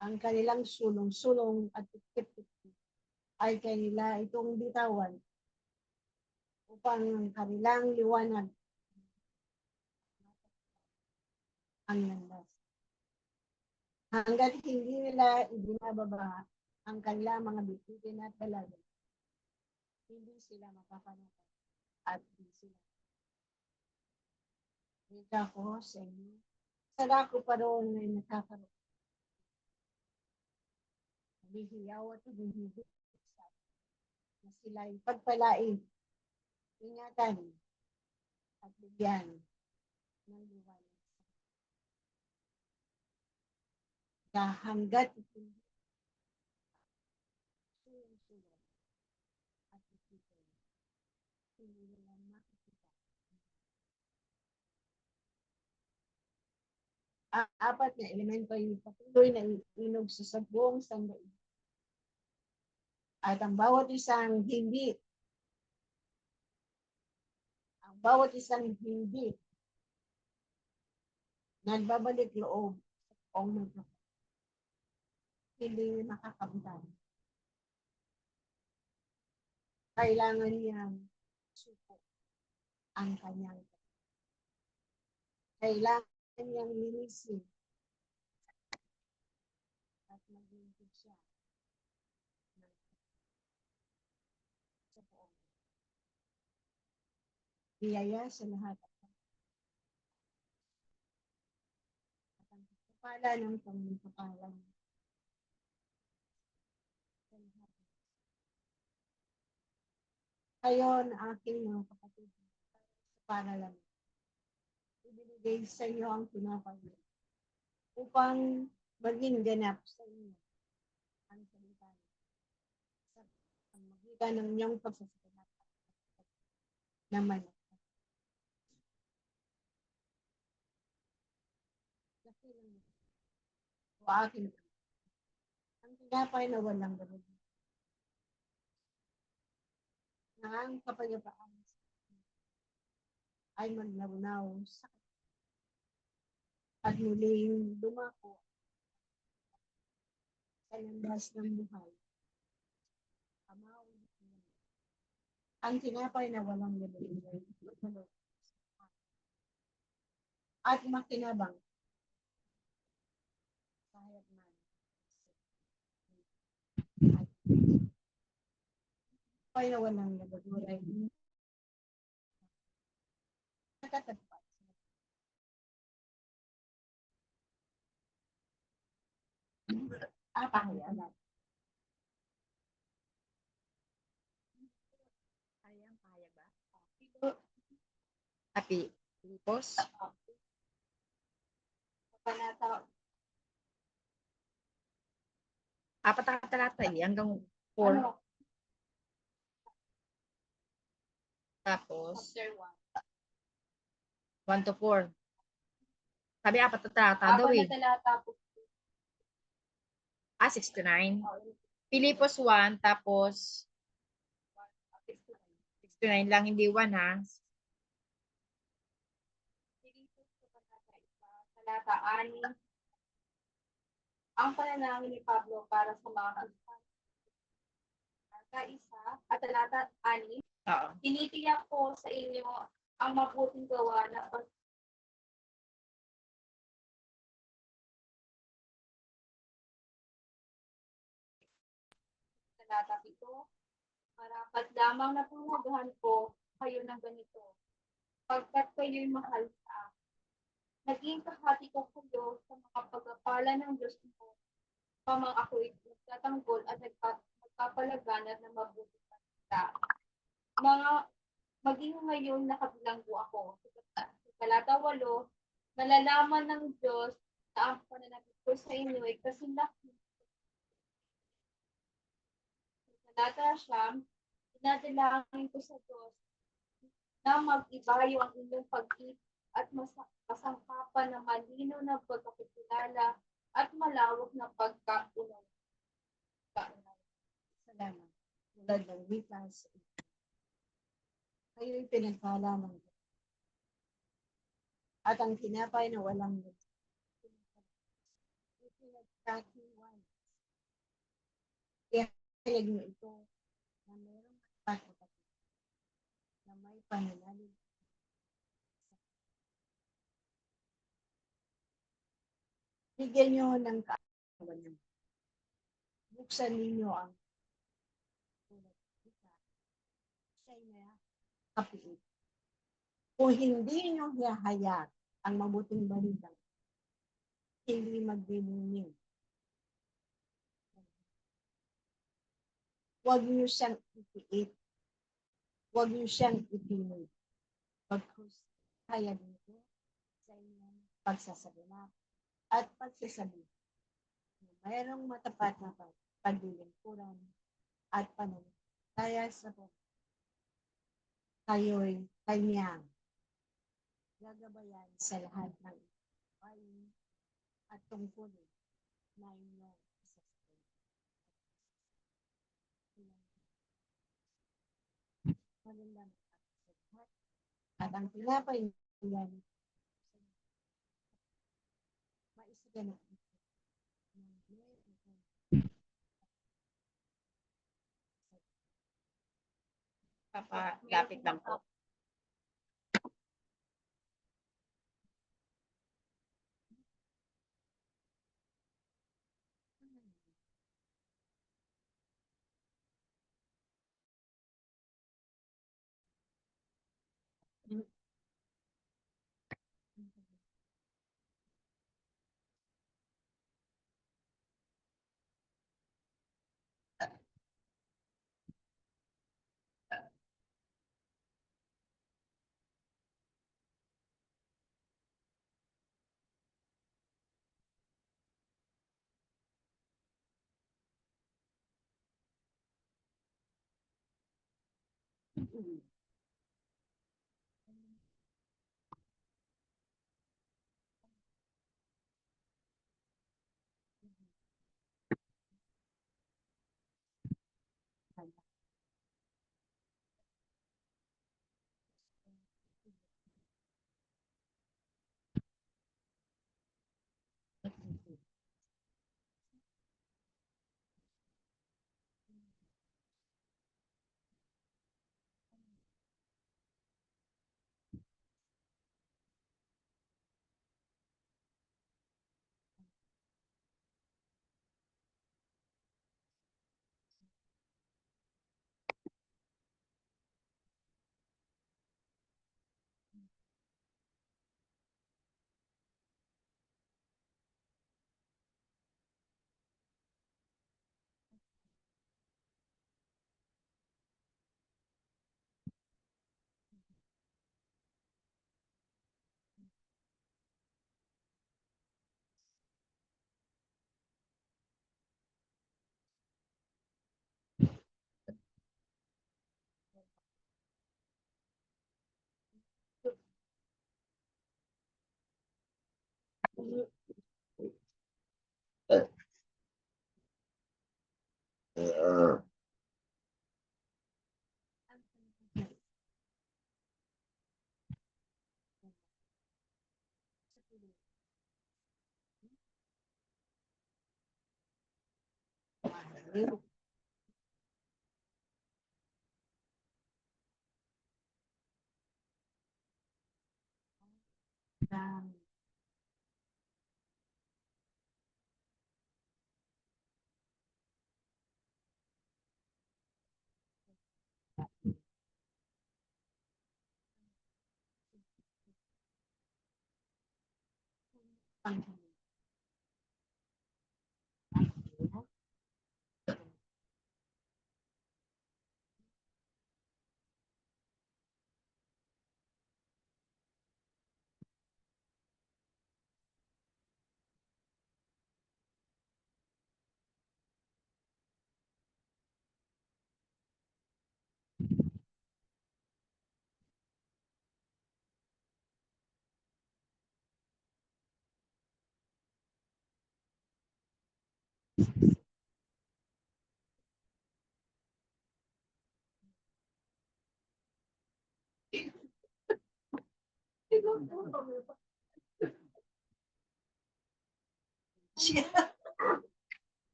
Speaker 3: ang kanilang sulong-sulong at tikip-tikip ay kanila itong bitawan upang ang kanilang liwanag ang landas. Hanggat hindi nila ibinababa ang kanilang mga bituin at dalaga, hindi sila makapanatay at hindi sila. Ika ko sa inyo, sa dako pa roon ay nakakaroon. Hihiyaw at humihigit na sila ay pagpalain, ingatan at bigyan ng liwanag. Hanggat hindi sulong-sulong at ikipin, hindi nila makikita Ang apat na elemento ay patuloy na inog sa sabong sandaigdig. At ang bawat isang hindi nagbabalik loob o hindi makakamtan. Kailangan niyang suko ang kanyang. Kailangan niyang linisin at maglingkod siya sa buong. Biyaya sa lahat at ang pagpapala ng pagpapala sa lahat. Kayo na aking mga kapatid, para lang ibinigay sa inyo ang tinapay upang maging ganap sa inyo ang salita sa pamagitan ng inyong pagsasalita naman. O aking ang tinapay na walang gano'n na ang kapayapaan ay magnawnaw sa at muling dumako sa landas ng buhay. Amaw, ang tinapay na walang gano'n at makinabang kahit man. Tinapay na walang gano'n ay nakatagpat. Pahayagan.
Speaker 4: Sayang, pahayag ba? Happy. Filipos.
Speaker 2: Panata,
Speaker 4: Apat na talata hanggang 4.
Speaker 2: ano,
Speaker 4: Tapos,
Speaker 2: chapter
Speaker 4: 1 to 4. Sabi apat na talata
Speaker 2: 1.
Speaker 4: daw
Speaker 2: Apat
Speaker 4: eh.
Speaker 2: na talata po.
Speaker 4: 6 to 9. Filipos 1, tapos 6 to 9 lang, hindi 1 ha.
Speaker 2: Talata 6. Ang panalangin ni Pablo para sa mga Kristiyano. Talata 6.
Speaker 4: Oo.
Speaker 2: Tinitiyak ko sa inyo ang mabuting gawa na talata 7. Marapat lamang na pumagahan ko kayo ng ganito, pagkat kayo'y mahal sa akin. Naging kahati ko kayo sa mga pagpapala ng Diyos mo, pamang ako'y nagtatanggol at nagpapalaganap ng mabuting balita. Maging ngayon nakabilanggo ako. Sa talata 8, nalalaman ng Diyos na ang pananabik ko sa inyo ay kasinlaki. Sa talata 9, dinadalangin ko sa Diyos na mag-ibayo ang inyong pag-ibig at masangkapan na malinaw na pagkakilala at malawak na pagkaunawa.
Speaker 3: Salamat. Tulad ng wikas, kayo'y pinagpala ng Diyos. At ang tinapay na walang pinagkakiwan. Ihayag mo ito na mayroong matapat na may pananalig. Bigyan nyo ng kaalaman nyo. Buksan ninyo ang siya'y na kapiit. Kung hindi nyo hihayag ang mabuting balita, hindi magbibingning. Huwag nyo siyang ipiit. Huwag nyo siyang ipinit. Pagkus hayag nito sa inyong pagsasalita at pagsasabi na mayroong matapat na paglilingkuran at pananampalataya sa Diyos. Kayo'y kanyang gagabayan sa lahat ng tungkulin na inyong isasagot. Magandang pagsasagot. At ang pinapailan maisaganap ito ng
Speaker 4: Papalapit lang po.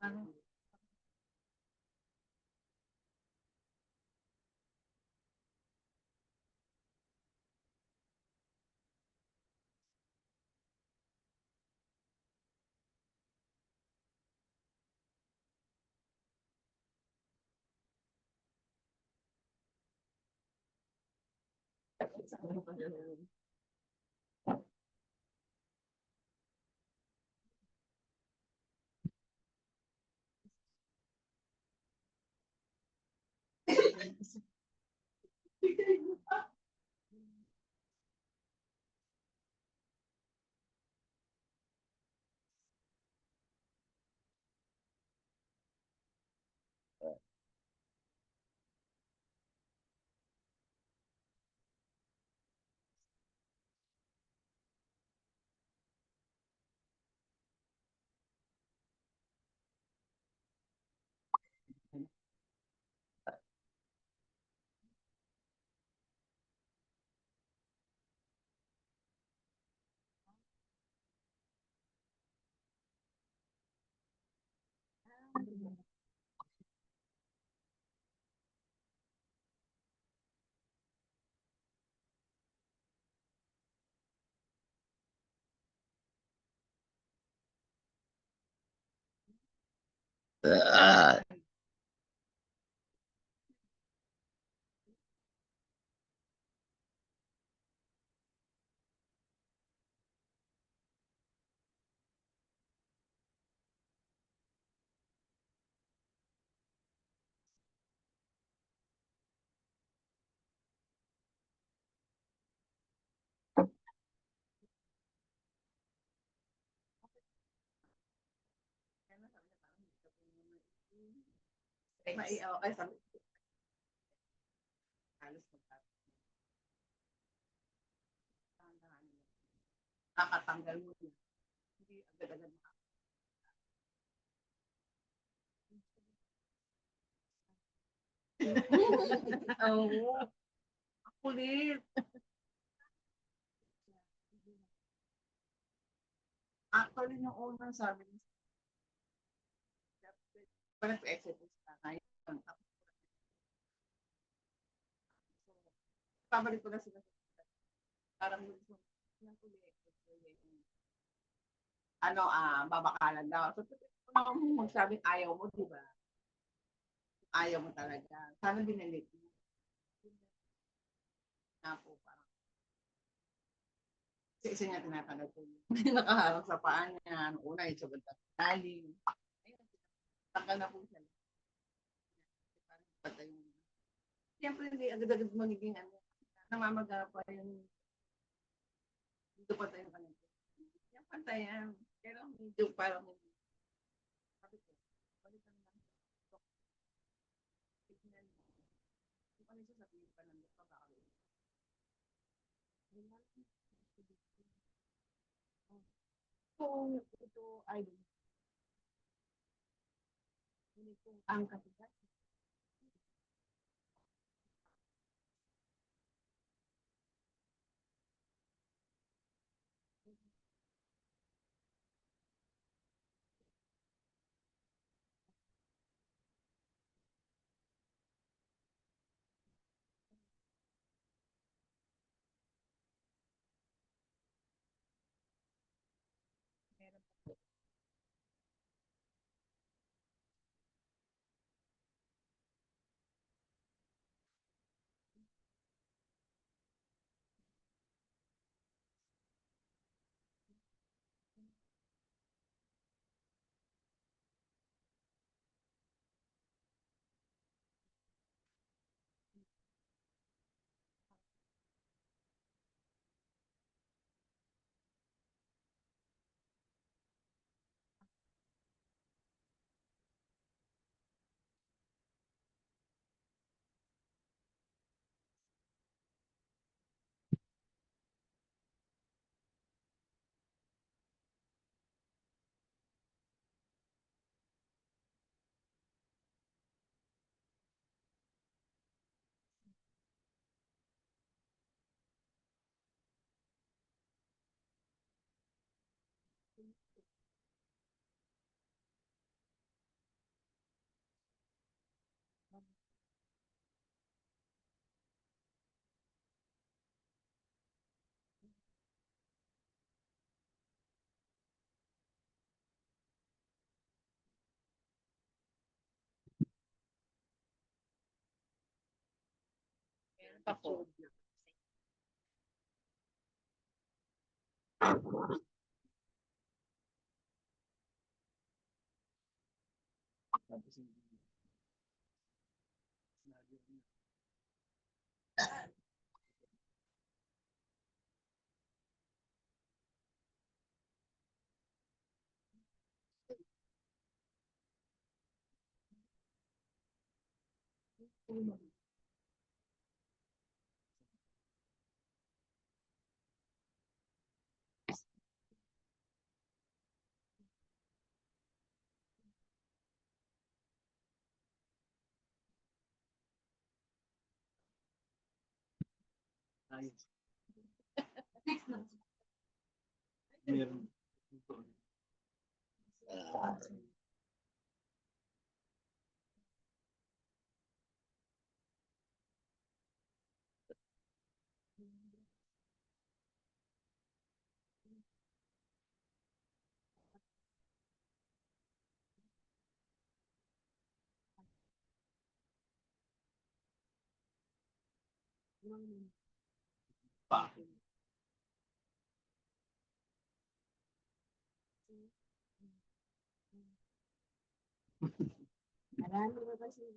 Speaker 3: Ang
Speaker 1: Ay, sabi ko, halos nakatanggal mo yun. Hindi agad-agad Oo. Kulit. Actually, yung unang sabi niya, parang exercise na ngayon. Pabalik ko na sila. Parang yung kulit. Babakalan daw. So, kung magsabing ayaw mo, di ba? Ayaw mo talaga. Sana binalit mo. Na po, parang. Kasi isa niya tinatanggal ko. Nakaharap sa paa niya. Noong una, yung sa bandang talim. Ayun, tanggal na po siya. Parang patay mo. Siyempre, hindi agad-agad magiging namamaga pa yung dito patay yung kanila. Yung pantayan. Pero medyo parang sabi ko, balikan lang. Tignan mo. Kung ano siya sabihin pa ng doktor, baka
Speaker 3: kung ito ay kung ang katigas,
Speaker 4: Meron pa. pa po.
Speaker 5: Meron. Pa.
Speaker 3: Marami na kasi.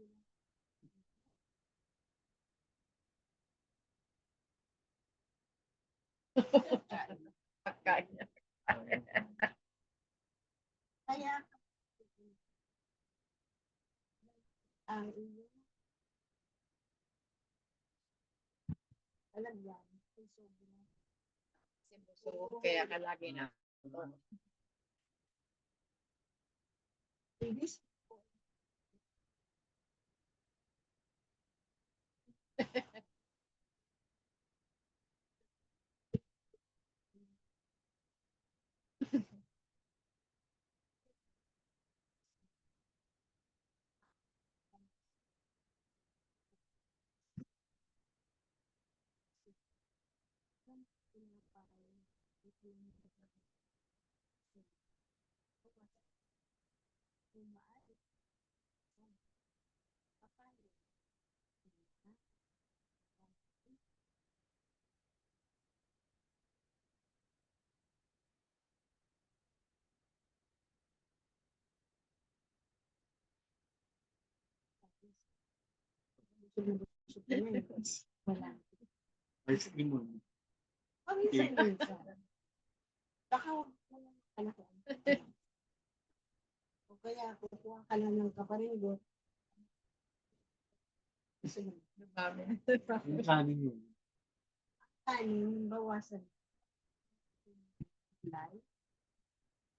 Speaker 4: Pagkain.
Speaker 3: Kaya, ang iyong alam yan, ay sobrang
Speaker 4: So, kaya ka lagi na.
Speaker 3: bilis. Wala.
Speaker 5: Ice cream mo.
Speaker 3: Paminsan-minsan. Baka walang kalakuan. O kaya kukuha ka lang ng kaparigo.
Speaker 4: Dumami.
Speaker 5: Yung kanin yun.
Speaker 3: Kanin, bawasan. Gulay.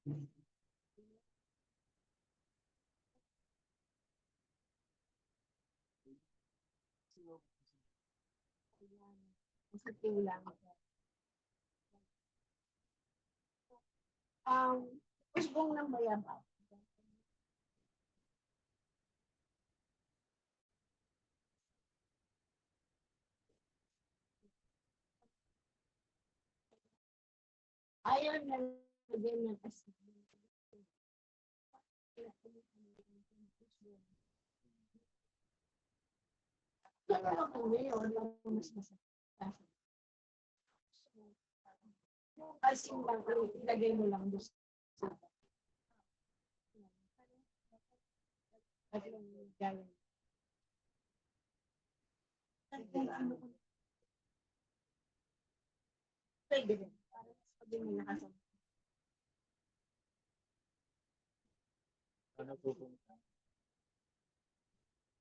Speaker 3: Ayan. Positive lang. Usbong ng bayabas. Ayaw na din ng asin. Pero kung ngayon, mas masakit. Yung asin lang, ilagay mo lang doon sa at yung gawin. Pwede rin. Para sabi mo nakasama.
Speaker 5: Ano po kung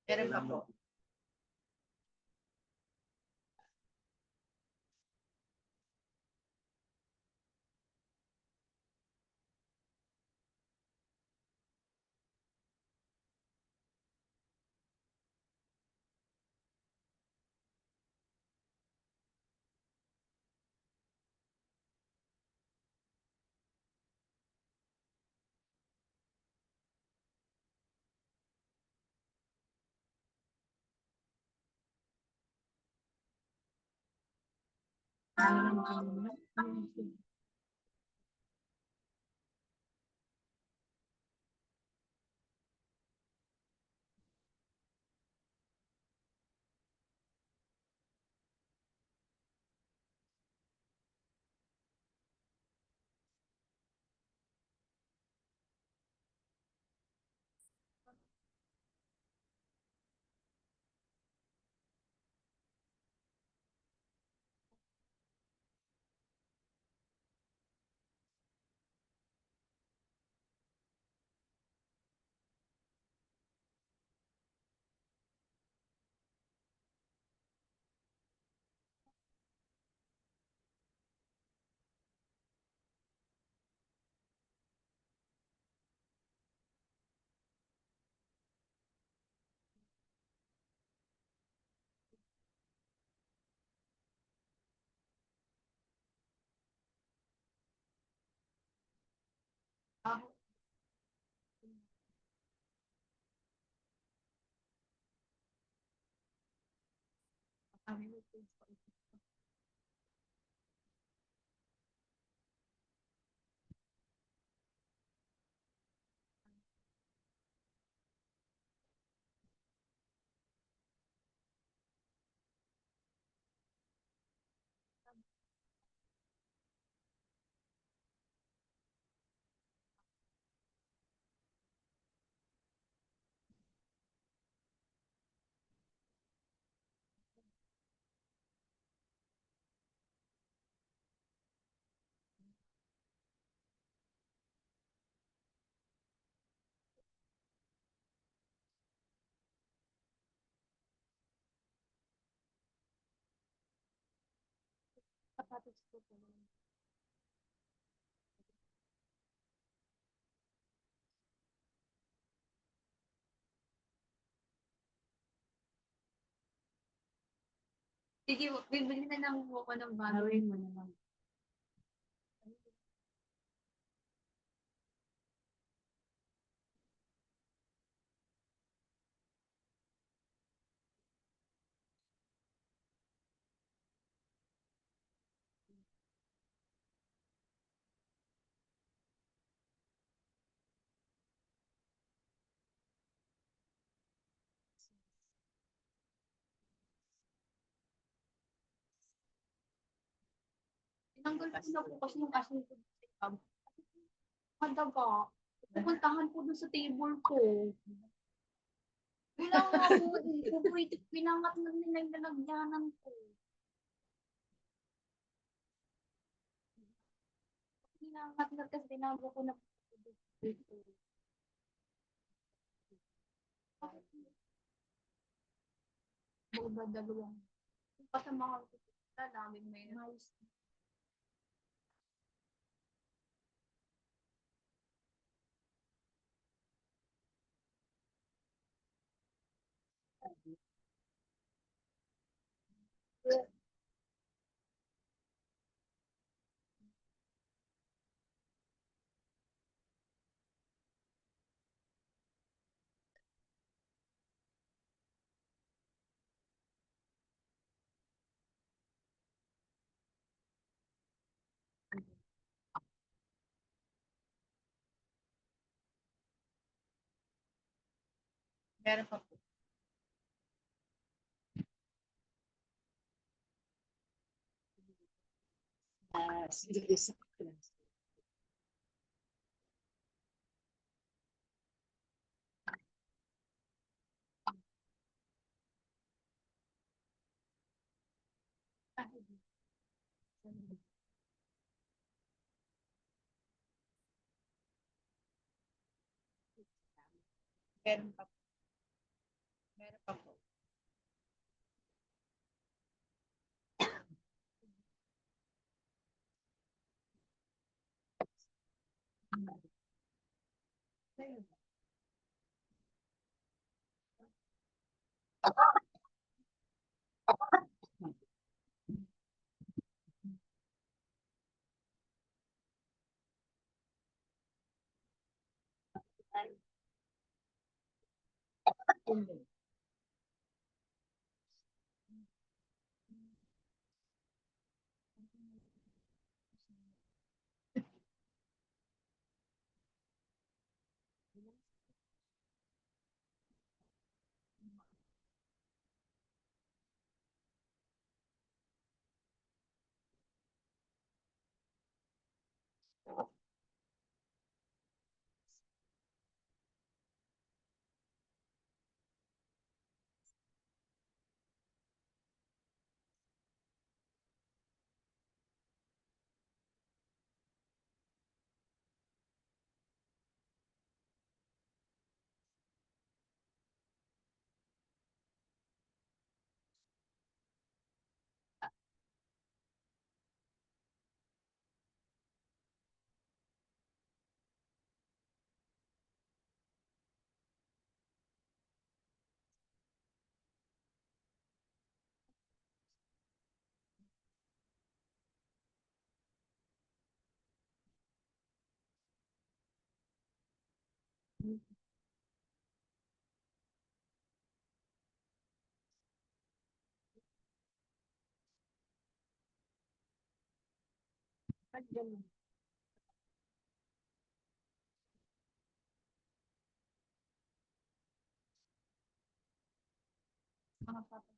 Speaker 4: Meron pa po.
Speaker 2: Ako, kami may things pa ito. Sapatos ko po. Sige, bibili na lang po ako ng bago.
Speaker 3: Gawin mo naman.
Speaker 2: Tinanggal ko na po kasi yung asin ko sa tab. Madaga. Pupuntahan po dun sa table ko. Wala nga po. Paborito, pinangat na nila yung lalagyanan ko. Pinangat na kasi tinago ko na po dito. Ba dalawang. Pa sa mga daming may nice.
Speaker 4: Meron pa po.
Speaker 1: Sige, sa class.
Speaker 4: Meron pa po. Meron pa po.
Speaker 3: Ba't ganun? Mga papa.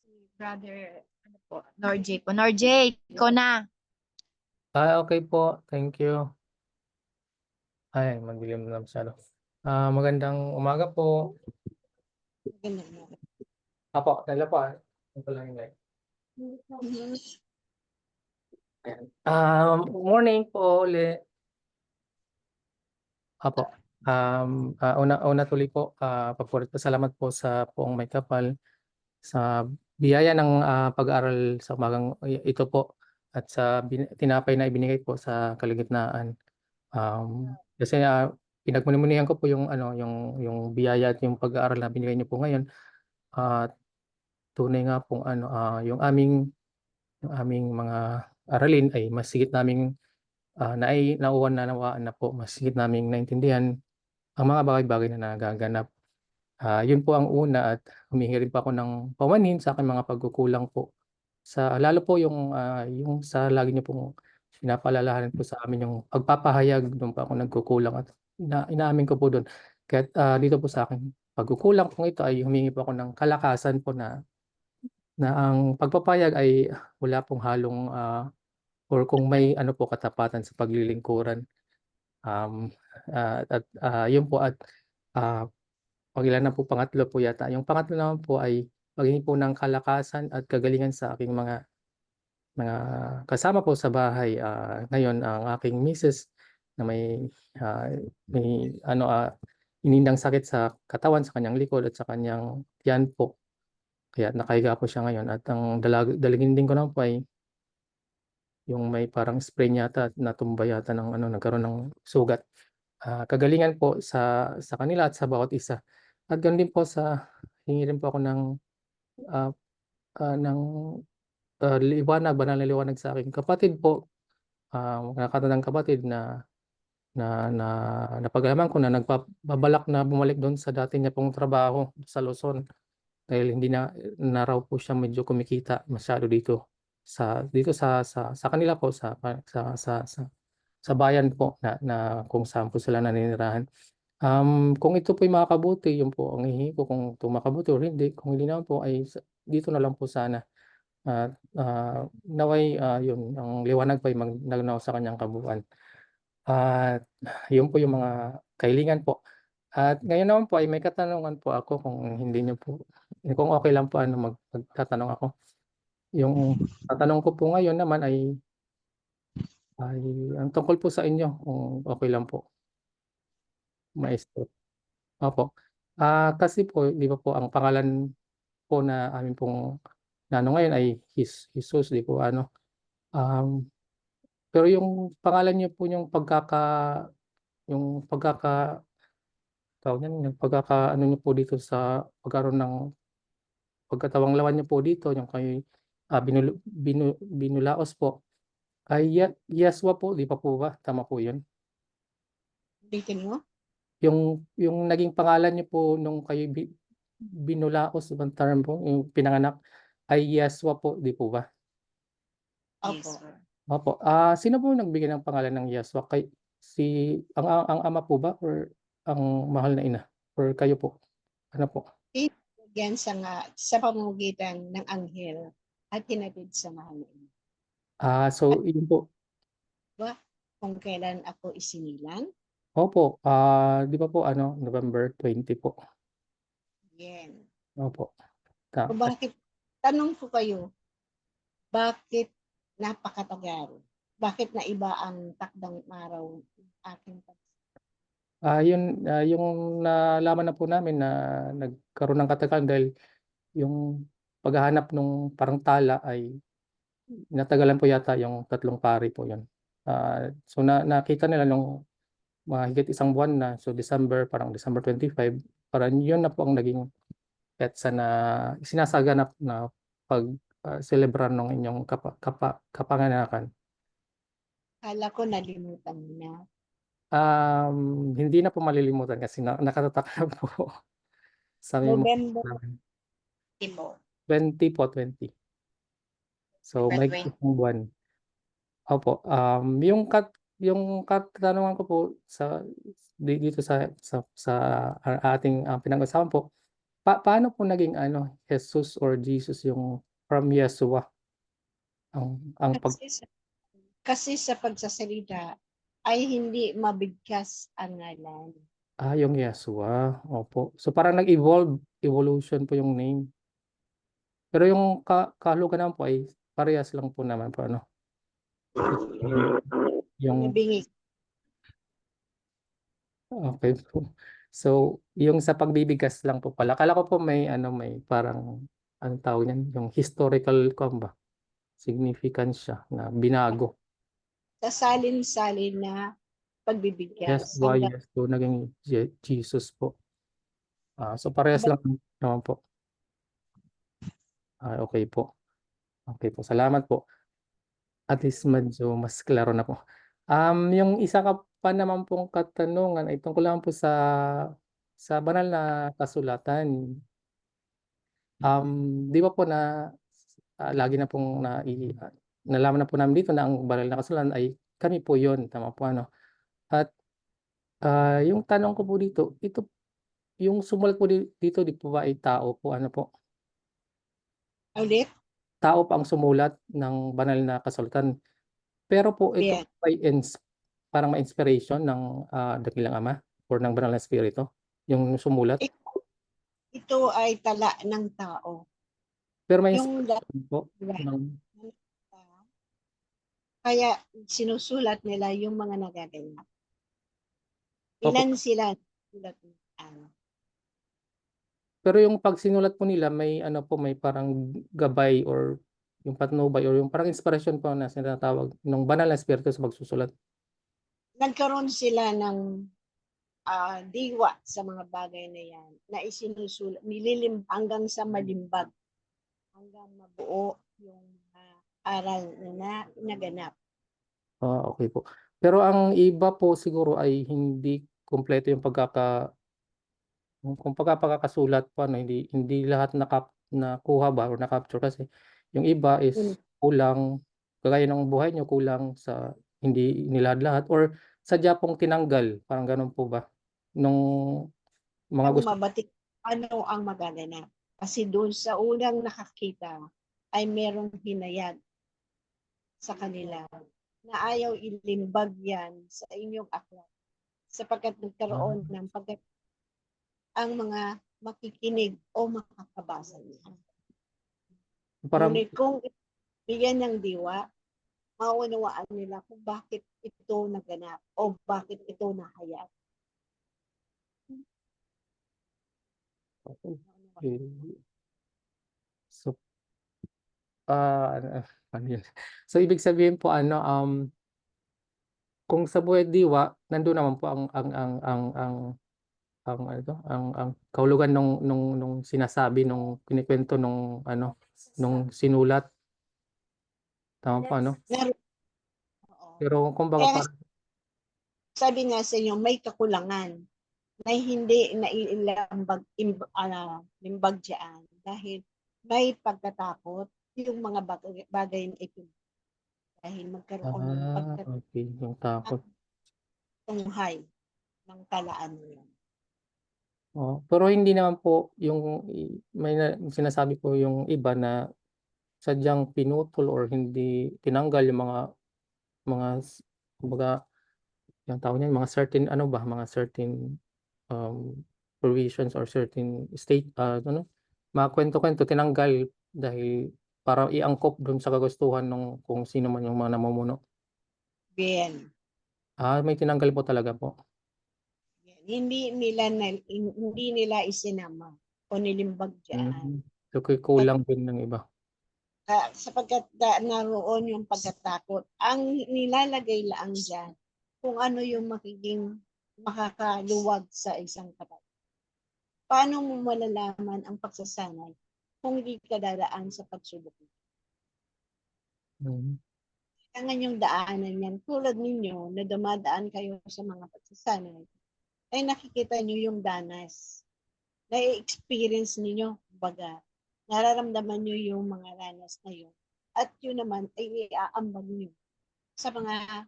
Speaker 4: Si brother, ano po, Norjay po. Norjay, ikaw na.
Speaker 6: Okay po. Thank you. Ay, madilim na masyado. Magandang umaga po.
Speaker 3: Ganun mo.
Speaker 6: Apo, dala po. Ito lang yung mic. Ayan. Morning po ulit. Apo. Una tuloy po, salamat po sa poong may kapal sa biyaya ng pag-aaral sa umagang ito po at sa tinapay na ibinigay po sa kalagitnaan. Kasi pinagmunimunihan ko po yung ano yung biyaya at yung pag-aaral na binigay niyo po ngayon at tunay nga pong ano yung aming mga aralin ay mas higit naming nawaan na po, mas higit naming naintindihan ang mga bagay-bagay na nagaganap. Yun po ang una at humingi rin po ako ng paumanhin sa aking mga pagkukulang po lalo po yung sa lagi niyo pong pinapaalalahanan po sa amin yung pagpapahayag doon pa ako nagkukulang at inaamin ko po doon. Kaya dito po sa akin pagkukulang pong ito ay humingi po ako ng kalakasan po na ang pagpapayag ay wala pong halong or kung may ano po katapatan sa paglilingkuran. Yun po at ilan na po, pangatlo po yata. Yung pangatlo naman po ay paghingi po ng kalakasan at kagalingan sa aking mga kasama po sa bahay. Ngayon ang aking misis na may inindang sakit sa katawan, sa kanyang likod at sa kanyang tiyan po. Kaya nakahiga po siya ngayon at ang dalagin din ko naman po ay yung may parang sprain yata at natumba yata ng nagkaroon ng sugat. Kagalingan po sa kanila at sa bawat isa. At ganoon din po hingi rin po ako ng liwanag, banal na liwanag sa aking kapatid po. Nakakatandang kapatid na napag-alaman ko na nagbabalak na bumalik doon sa dati niya pong trabaho sa Luzon dahil hindi na raw po siya medyo kumikita masyado dito sa kanila po sa bayan po na kung saan po sila naninirahan. Kung ito po'y makakabuti, yun po ang hihingi ko kung ito makabuti o hindi. Kung hindi naman po ay dito na lang po sana. At naway yun, ang liwanag pa ay magnanaw sa kanyang kabuuan. At yun po yung mga kahilingan po. At ngayon naman po ay may katanungan po ako kung okay lang po magtatanong ako. Yung tatanong ko po ngayon naman ay ang tungkol po sa inyo kung okay lang po, Maestro. Opo. Kasi po, di ba po, ang pangalan po na amin pong ngayon ay Jesus, di po ano. Pero yung pangalan niyo po tawag niyan, yung ano niyo po dito sa pagkaroon ng pagkatawang lawan niyo po dito, yung kay Binulaos po, ay Yeswa po, di pa po ba? Tama po yun?
Speaker 3: Ulitin mo?
Speaker 6: Yung naging pangalan niyo po nung kayo Binulaos, ibang term po, yung pinanganak, ay Yeswa po, di po ba?
Speaker 3: Opo.
Speaker 6: Opo. Sino po nagbigay ng pangalan ng Yeswa? Ang ama po ba or ang mahal na ina? Or kayo po? Ano po?
Speaker 3: Yan sa pamamagitan ng anghel at tinatid sa mahal na ina.
Speaker 6: So yun po.
Speaker 3: Kung kailan ako isinilang?
Speaker 6: Opo. Di ba po November 20 po?
Speaker 3: Yan.
Speaker 6: Opo.
Speaker 3: So bakit, tanong ko kayo, bakit napakatagal? Bakit na iba ang takdang araw aking
Speaker 6: Yung nalaman na po namin na nagkaroon ng katagalan dahil yung paghahanap nung parang tala ay natagalan po yata yung 3 pari po yun. So nakita nila nung mahigit 1 buwan na, so parang December 25, parang yun na po ang naging petsa na sinasaganap na celebrar ng inyong kapanganakan?
Speaker 3: Kala ko nalimutan mo na.
Speaker 6: Hindi na po malilimutan kasi nakatatak na po sa memory
Speaker 3: November
Speaker 6: namin.
Speaker 4: Tipo,
Speaker 6: 20 po, 20. So, may
Speaker 4: November 20.
Speaker 6: isang buwan. Opo, yung katanungan ko po dito sa ating pinag-usapan po, paano po naging Jesus or Jesus yung from Yeshua ang
Speaker 3: kasi sa pagsasalita ay hindi mabigkas ang ngalan.
Speaker 6: yung Yeshua. Opo. So parang evolution po yung name. Pero yung kahulugan naman po ay parehas lang po naman po yung
Speaker 3: Nabingi.
Speaker 6: okay po. So, yung sa pagbibigkas lang po pala. Akala ko po may parang anong tawag niyan, yung historical significance siya na binago.
Speaker 3: Sa salin-salin na pagbibigkas.
Speaker 6: Yes, why yes po naging Jesus po. So parehas lang naman po. Okay po. Okay po. Salamat po. At least medyo mas klaro na po. Yung isa ka pa naman pong katanungan ay tungkol lang po sa banal na kasulatan. Di ba po na lagi na pong nalaman na po namin dito na ang banal na kasulatan ay kami po yon, tama po At yung tanong ko po dito, yung sumulat po dito di po ba ay tao po po?
Speaker 3: Ulit?
Speaker 6: Tao pa ang sumulat ng banal na kasulatan. Pero po ito
Speaker 3: Bien.
Speaker 6: ay parang may inspiration ng Dakilang Ama or ng Banal na Espiritu, yung sumulat.
Speaker 3: Ito ay tala ng tao.
Speaker 6: Pero may
Speaker 3: Yung
Speaker 6: inspiration po
Speaker 3: kaya sinusulat nila yung mga nagaganap. Ilan sila sulat
Speaker 6: pero yung pag sinulat po nila may may parang gabay or yung patnubay or yung parang inspiration po na sinatawag ng Banal na Espiritu sa pagsusulat.
Speaker 3: Nagkaroon sila ng diwa sa mga bagay na yan na isinusulat, hanggang sa malimbag, hanggang mabuo yung aral na naganap.
Speaker 6: Okay po. Pero ang iba po siguro ay hindi kumpleto yung kung pagkakasulat po hindi lahat nakuha ba or na-capture kasi yung iba is kulang kagaya ng buhay nyo kulang sa hindi nilahad lahat or sadya pong tinanggal parang ganun po ba nung mga
Speaker 3: Ang
Speaker 6: gusto
Speaker 3: mabatik ano ang magaganap. Kasi doon sa unang nakakita ay merong hinayag sa kanila na ayaw ilimbag yan sa inyong aklat sapagkat nagkaroon ng ang mga makikinig o makakabasa niya.
Speaker 6: parang
Speaker 3: Ngunit kung bigyan ng diwa, maunawaan nila kung bakit ito naganap o bakit ito nahayag.
Speaker 6: so ano yun? So ibig sabihin po kung sa buhay diwa nandoon naman po ang kahulugan nung sinasabi nung kinikwento nung nung sinulat. Tama po Pero kumbaga
Speaker 3: Kaya sabi nga sa inyo, may kakulangan na hindi limbag dyan dahil may pagkatakot yung mga bagay na ito dahil magkaroon ng
Speaker 6: okay, yung takot.
Speaker 3: pagkatunghay ng talaan nila.
Speaker 6: Pero hindi naman po yung may sinasabi po yung iba na sadyang pinutol or hindi tinanggal yung mga kumbaga yung tawag niyan mga certain mga certain provisions or certain state mga kwento-kwento tinanggal dahil para iangkop doon sa kagustuhan ng kung sino man yung mga namumuno.
Speaker 3: Bien.
Speaker 6: May tinanggal po talaga po.
Speaker 3: Hindi nila isinama o nilimbag dyan.
Speaker 6: So kulang din ng iba.
Speaker 3: Sapagkat naroon yung pagkatakot. Ang nilalagay lang dyan kung ano yung magiging makakaluwag sa isang kapatid. Paano mo malalaman ang pagsasanay kung hindi ka dadaan sa pagsubok.
Speaker 6: Mm.
Speaker 3: Kailangan yung daanan yan. Tulad ninyo na dumadaan kayo sa mga pagsasanay, ay nakikita nyo yung danas. Na-experience ninyo, kumbaga, nararamdaman nyo yung mga ranas na yun. At yun naman ay iaambag nyo sa mga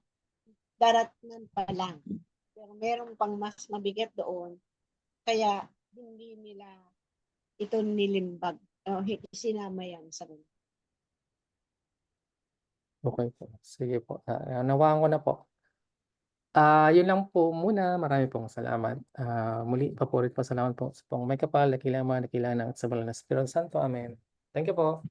Speaker 3: daratnan pa lang. Pero meron pang mas mabigat doon, kaya hindi nila ito nilimbag. Sinama yan sa ganun.
Speaker 6: Okay po. Sige po. Nawaan ko na po. Yun lang po muna. Marami pong salamat. Muli pa po rin po salamat po sa pong may kapal, nakilaman, nakilanang at sa banal na Espiritu Santo. Amen. Thank you po.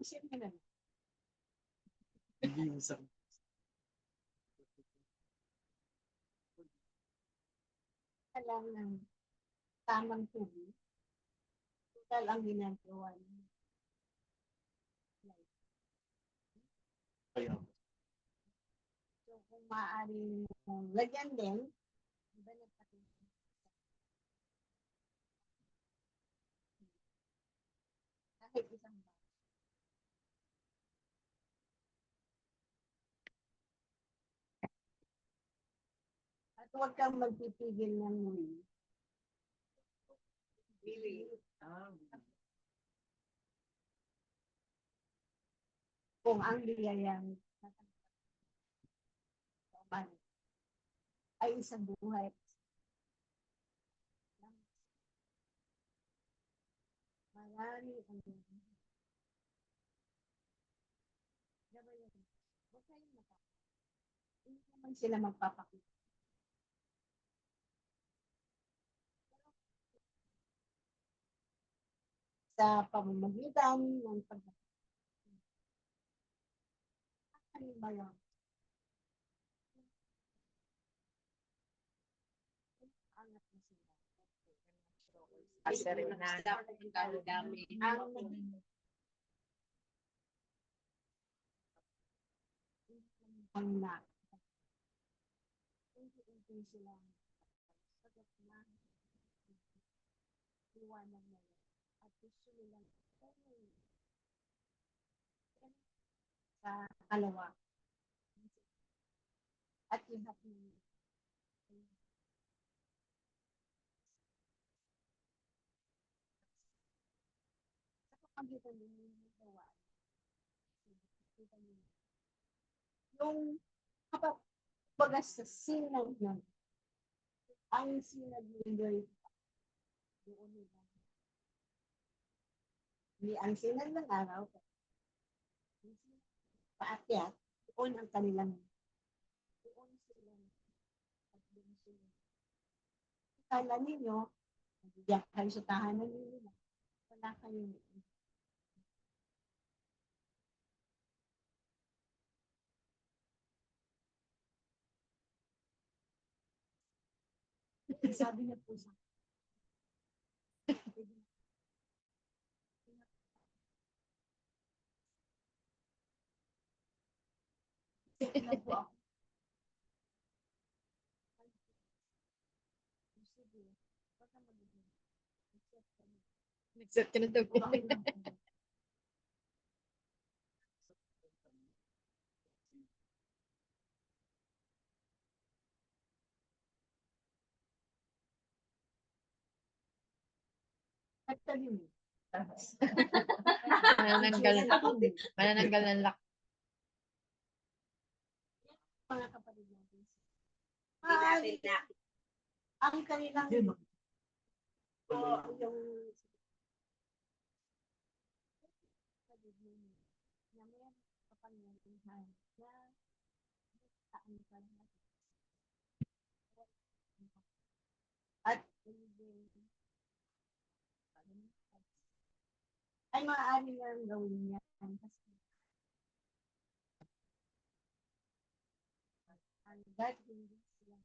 Speaker 3: Siyempre na,
Speaker 5: Hindi yung sa
Speaker 3: lang ng tamang tubig. Total ang ginagawa niyo.
Speaker 5: kaya.
Speaker 3: So, kung maaaring lagyan din, iba na pati. Kahit isang ba. At huwag kang magpipigil ng muli. Kung ang biyayang natanggap ay isang buhay. Marami ang huwag kayong hindi naman sila magpapakita. Sa pamamagitan ng pagkakalimayan. Angat na sila.
Speaker 4: Serena.
Speaker 3: Ang na. Hindi sila sagot na iwanan na yun. At gusto nilang sa kalawa. At lahat ng sa pamagitan din ng gawa. Yung kapag sa sinag ng ang sinag ng doon nila. Hindi ang sinag ng araw. Paakyat, doon ang kanilang doon sila at doon sila. Kala ninyo, nagbiyak kayo sa tahanan ninyo. Wala kayong sabi niya po sa na po ako. Sige, baka magiging.
Speaker 4: Nag-set ka na daw.
Speaker 3: Nagtalim.
Speaker 4: Manananggal ng lock.
Speaker 3: Mga kapatid natin. Maaari ang kanilang yung kapatid ninyo na may kapangyarihan na saan ka na at ay maaari lang gawin yan kasi ang God hindi sila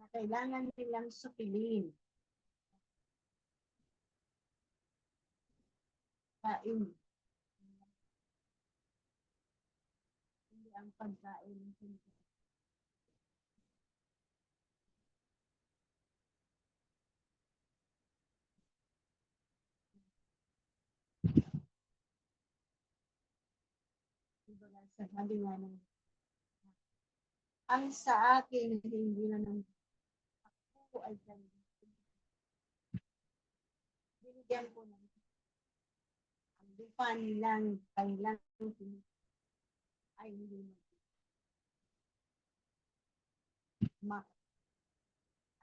Speaker 3: na kailangan nilang supilin. Kain. Hindi ang pagkain ng Pilipino. Diba nga, sabi nga ng ang sa akin hindi na ng ako ay binigyan ko ng ang lupa nilang kailang ay hindi ma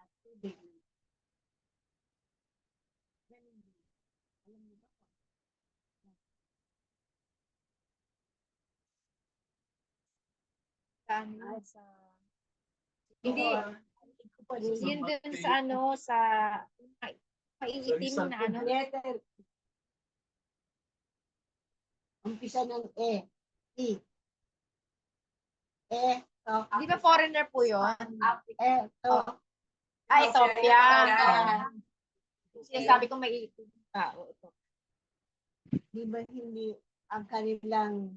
Speaker 3: at tubig. Ganun din. Alam mo ba?
Speaker 4: Saan yun? Sa...
Speaker 3: Hindi.
Speaker 4: Yun dun sa ano, sa maiitim na ano.
Speaker 3: Letter. Umpisa ng E. E. E. To.
Speaker 4: Di ba foreigner po yun?
Speaker 3: E. To.
Speaker 4: Ethiopia.
Speaker 3: Ethiopia.
Speaker 4: Sinasabi ko maiitim. Ito.
Speaker 3: Di ba hindi ang kanilang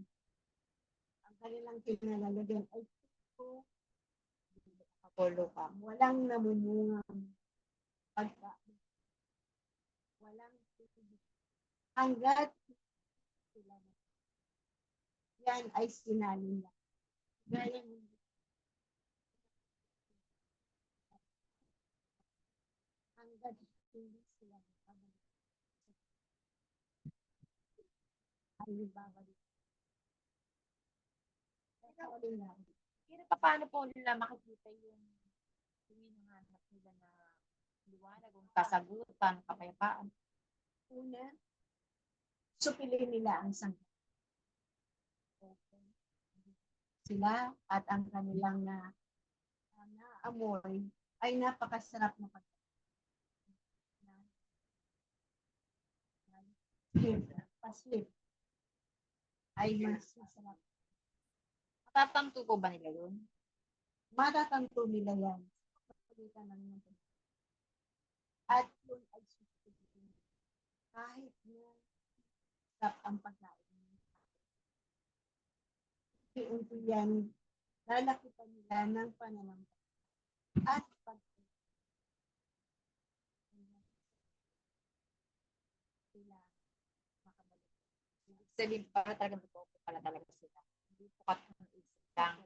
Speaker 3: kinalalagyan ay ito,
Speaker 4: Apollo ka.
Speaker 3: walang namumungang pagkain. Walang tubig. Hanggat sila na. Yan ay sinalin lang. Gaya ng hanggat hindi sila nakabalik. Ay babalik.
Speaker 4: Pero paano po nila makikita yung hinahanap nila na liwanag, yung kasagutan, kapayapaan?
Speaker 3: Una, supilin nila ang sangka. Sila at ang kanilang naamoy ay napakasarap na pagkain. Paslip ay mas masarap.
Speaker 4: Matatanto po ba nila yun?
Speaker 3: Matatanto nila yan. Pagkalitan ng mga at yun ay supilin. Kahit na sarap ang pagkain. Unti yan, lalakitan nila ng pananampalataya at sila makabalik.
Speaker 4: Sabihin para talagang totoo po pala talaga sila. Hindi po katong isip lang.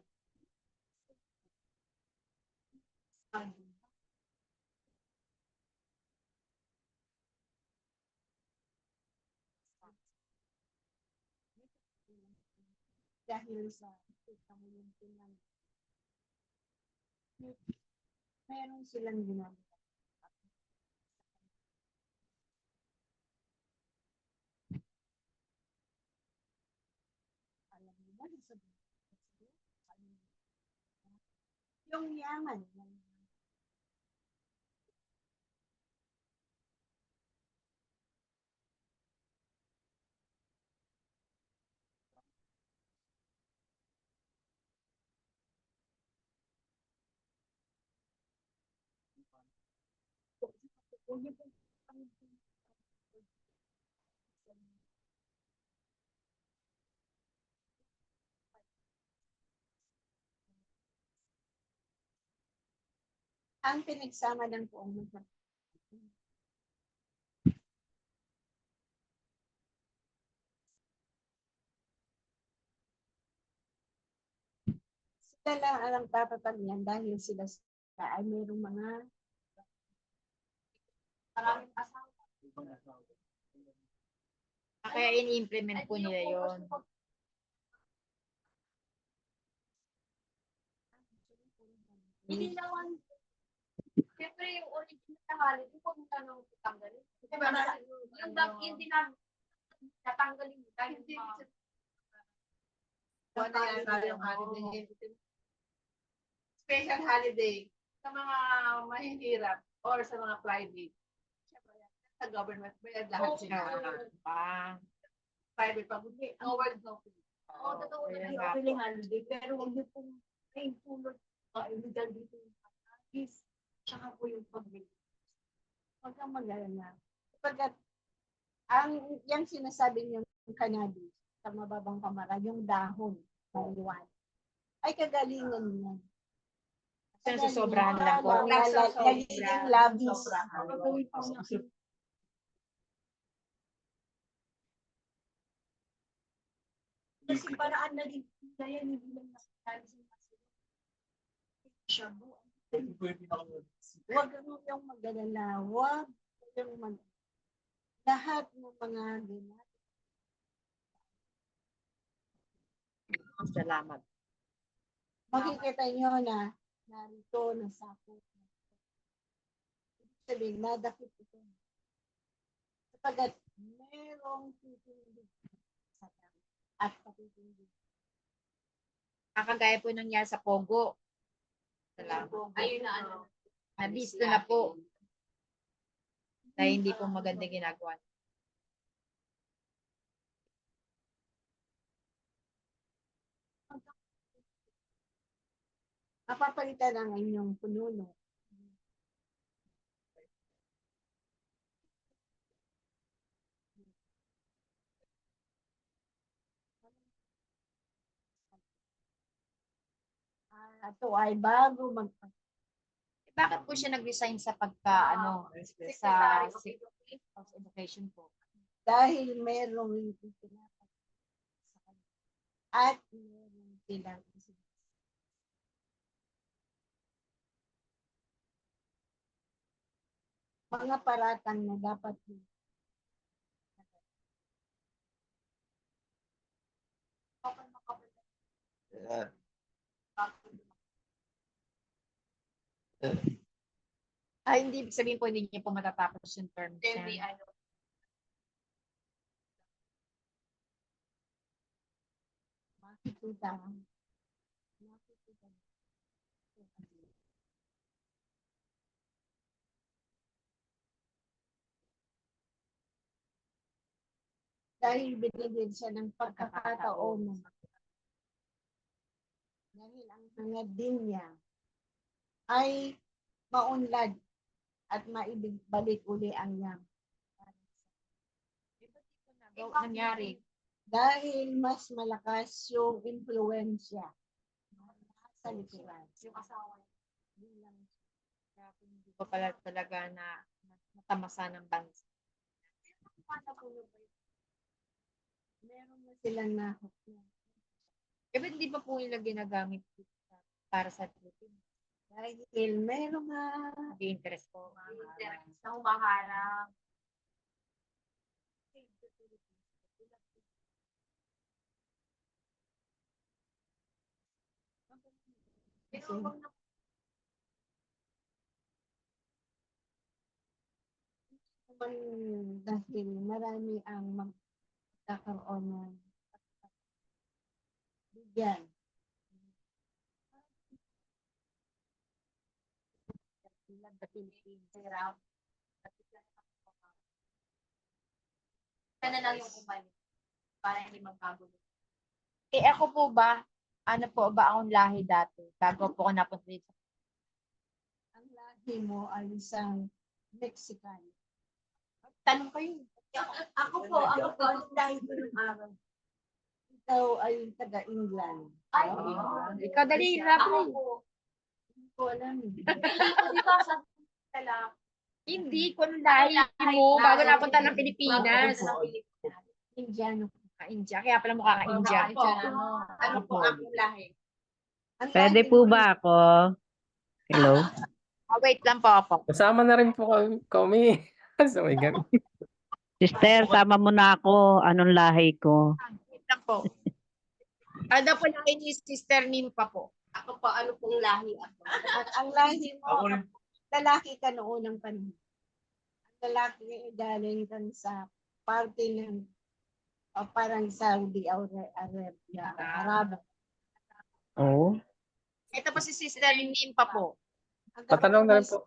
Speaker 3: Dahil sa kamulitin ng meron silang ginagawa. Alam mo ba, yung yaman ng ang pinagsama ng buong mundo. Sila lang ang tatatan dahil sila ay mayroong mga maraming asawa.
Speaker 4: Kaya ini-implement po nila yun.
Speaker 2: Hindi naman. Siyempre, yung original na holiday, kung tanong tanggalin. Diba, hindi na natanggalin dahil
Speaker 1: Wala yan yung holiday. Special holiday sa mga mahihirap or sa mga private. Siyempre, sa government, bayad lahat sila. Private pa, no word, no fee.
Speaker 2: Oo, totoo na.
Speaker 4: Ayun nga po.
Speaker 3: Piling holiday, pero huwag niyo pong may tulog illegal dito yung is Tsaka po yung pagbili. Huwag kang mag-alala. Kapag yung sinasabi niyo ng cannabis sa mababang pamara, yung dahon, marijuana, ay kagalingan niyan.
Speaker 4: Nasusobrahan lang po.
Speaker 3: Nagiging labis. Kasi paraan naging kaya hindi lang nakakalisin shabu.
Speaker 5: Ito po yung
Speaker 3: Huwag kang mag-alala. Huwag kayong lahat ng mga ginagawa.
Speaker 4: Salamat.
Speaker 3: Makikita nyo na narito na sakot. Ibig sabihin, nadakit ito. Sapagat merong titindig sa tao at patitindig.
Speaker 4: Kakagaya po nangyari sa Pogo. Salamat.
Speaker 2: Ayun na ano.
Speaker 4: Nabisto na po. Dahil hindi po maganda ginagawa.
Speaker 3: Mapapalitan ang inyong pununo. Ito ay bago
Speaker 4: Bakit po siya nag-resign sa sa House Education po?
Speaker 3: dahil merong itinatag sa kanila at meron silang mga paratang na dapat
Speaker 4: Hindi ibig sabihin po hindi niya po matatapos yung term
Speaker 2: Hindi,
Speaker 4: niya.
Speaker 2: ano.
Speaker 3: makikita. Dahil binigyan siya ng pagkakataon. Dahil ang hangad din niya ay maunlad at maibalik uli ang niyang.
Speaker 4: Nangyari.
Speaker 3: Dahil mas malakas yung influensya sa likuran.
Speaker 2: Yung asawa.
Speaker 4: Kaya po hindi ko pala talaga na natamasa ng bansa.
Speaker 3: Meron na silang nahok na.
Speaker 4: Ba't hindi pa po nila ginagamit para sa Philippines?
Speaker 3: Dahil meron nga
Speaker 4: Nag-interest po.
Speaker 2: Sa humaharang. Pero huwag na
Speaker 3: dahil marami ang magkakaroon ng bigyan.
Speaker 2: the Philippines. Kaya na lang yung umalik para hindi magkagulo.
Speaker 4: Ako po ba, ano po ba akong lahi dati? Bago po ako napunta dito.
Speaker 3: Ang lahi mo ay isang Mexican.
Speaker 4: Tanong kayo.
Speaker 3: Ako po, ang lahi ko ng araw. Ikaw ay taga-England.
Speaker 2: Ay,
Speaker 4: Ikaw dali, Rafi.
Speaker 3: Hindi ko alam.
Speaker 2: Hindi ka sa talak.
Speaker 4: Hindi ko anong lahi mo bago napunta ng Pilipinas.
Speaker 3: Indiano.
Speaker 4: India, kaya pala mukha ka India.
Speaker 1: Ano po akong lahi?
Speaker 3: Ang
Speaker 7: Pwede
Speaker 3: lahi
Speaker 7: po
Speaker 3: mo-
Speaker 7: ba ako? Hello?
Speaker 4: Wait lang po ako.
Speaker 6: Kasama na rin po kami. So, my God.
Speaker 7: Sister, sama mo na ako. Anong lahi ko?
Speaker 4: Wait lang po. Ano po lahi ni Sister Nimpa po?
Speaker 1: Ako po, ano pong lahi ako?
Speaker 3: At ang lahi
Speaker 5: Ako
Speaker 3: mo,
Speaker 5: rin.
Speaker 3: lalaki ka noon ng panahon. Ang lalaki ay galing kan sa parte ng parang Saudi Arabia, Arab.
Speaker 7: Oh,
Speaker 4: Ito po si Sister Nimpa po.
Speaker 6: Patanong na rin po.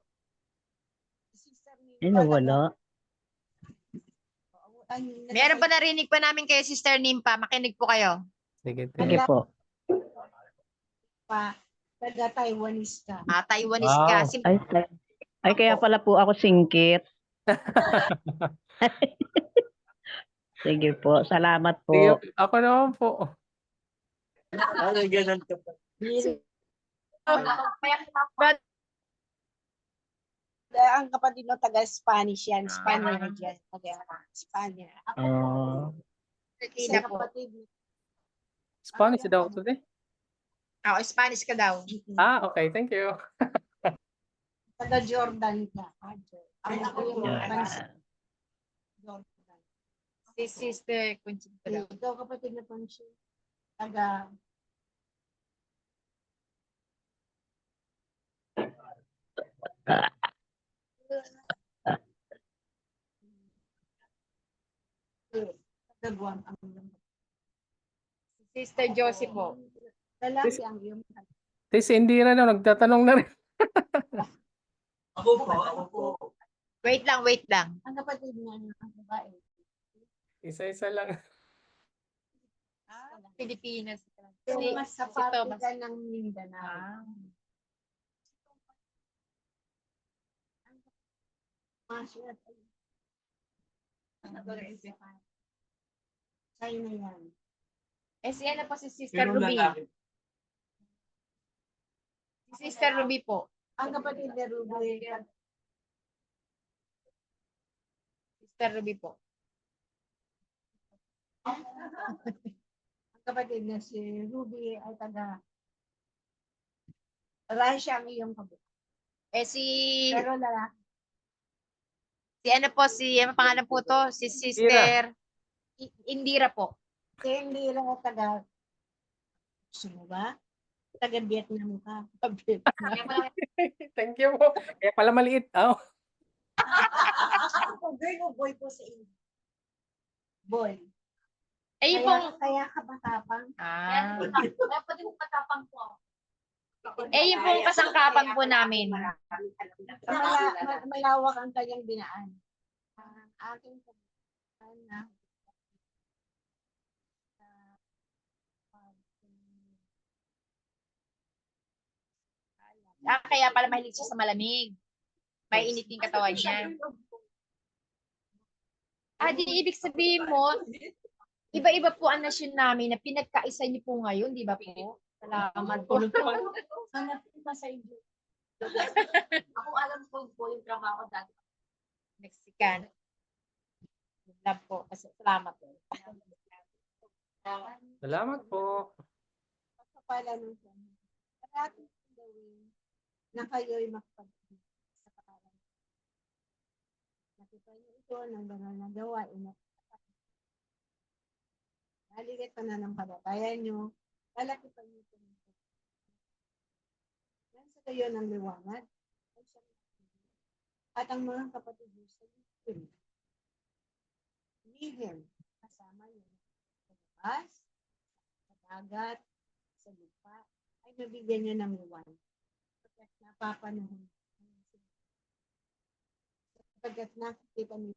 Speaker 7: wala.
Speaker 4: Meron pa narinig pa namin kay Sister Nimpa. Makinig po kayo.
Speaker 6: Sige,
Speaker 7: Sige po.
Speaker 3: pa taga Taiwanese ka.
Speaker 4: Taiwanese ka.
Speaker 6: Wow.
Speaker 4: Si
Speaker 7: Ay, Ay, kaya pala po ako singkit. Sige po, salamat
Speaker 6: Sige,
Speaker 7: po.
Speaker 6: ako naman po.
Speaker 5: Ano ganun ka pa?
Speaker 3: Ang kapatid mo taga-Spanish yan. Spaniard yan. Taga-Spaniard.
Speaker 4: Tina
Speaker 3: Isang
Speaker 4: po.
Speaker 3: kapatid.
Speaker 6: Spanish daw today.
Speaker 4: Ako, Spanish ka daw.
Speaker 6: Okay, thank you.
Speaker 3: Taga-Jordan ka. Ang ako yung
Speaker 7: Yeah.
Speaker 3: Jordan.
Speaker 4: Si Sister Conchita daw.
Speaker 3: Ikaw kapatid na Pancho. Taga taga Guam.
Speaker 4: Sister Josie po.
Speaker 3: Lalaki ang iyong
Speaker 6: Si Indira daw, nagtatanong na rin.
Speaker 5: Ako po.
Speaker 4: Wait lang.
Speaker 3: ang kapatid na ang babae.
Speaker 6: Isa-isa lang.
Speaker 4: Pilipinas.
Speaker 3: Yung
Speaker 4: Si,
Speaker 3: mas sa
Speaker 4: si Thomas.
Speaker 3: Papiga ng Mindanao. Masya China yan.
Speaker 4: Si ano po si Sister
Speaker 5: Pero
Speaker 4: Ruby.
Speaker 5: lalaki.
Speaker 4: Si Sister Ruby po.
Speaker 3: Ang kapatid na Ruby,
Speaker 4: Sister Ruby po.
Speaker 3: ang kapatid na si Ruby ay taga Russia ang iyong kapatid.
Speaker 4: Si
Speaker 3: Pero lalaki.
Speaker 4: ano po, ano pangalan po to? Si Sister Indira po.
Speaker 3: Kaya hindi lang ako taga gusto mo ba? Taga Vietnam ka.
Speaker 6: Thank you po. Kaya pala maliit.
Speaker 3: Girl o boy po sa inyo? Boy.
Speaker 4: Yung pong,
Speaker 3: Kaya kapatapang.
Speaker 2: Kaya pati mo katapang po.
Speaker 4: yung pong kasangkapan po namin.
Speaker 3: Malawak ang kanyang binaan. Ang aking pagkakaan na
Speaker 4: Kaya pala mahilig siya sa malamig. May init yung katawan niya. Di ibig sabihin mo, iba-iba po ang nasyon namin na pinagkaisa niyo po ngayon, di ba po? Salamat po.
Speaker 3: hanap pa sa inyo.
Speaker 2: Ako alam ko po yung trabaho ko dati.
Speaker 4: Mexican. Love po. Salamat po.
Speaker 6: Salamat po.
Speaker 3: Pagkapala ng Panginoon. Parating kong gawin na kayo'y makapag-ibig sa kapalan. Nakita niyo ito ng banal na gawain na Halilit pa na ng palatayan nyo, lalakipan nyo ito ng yan sa kayo ng liwanag. At ang mga kapatid nyo sa Lihim. Lihim, kasama yun. Sa labas, sa dagat, sa lupa, ay nabigyan nyo ng liwanag. Sapagkat napapanahon. Sapagkat nakikita nyo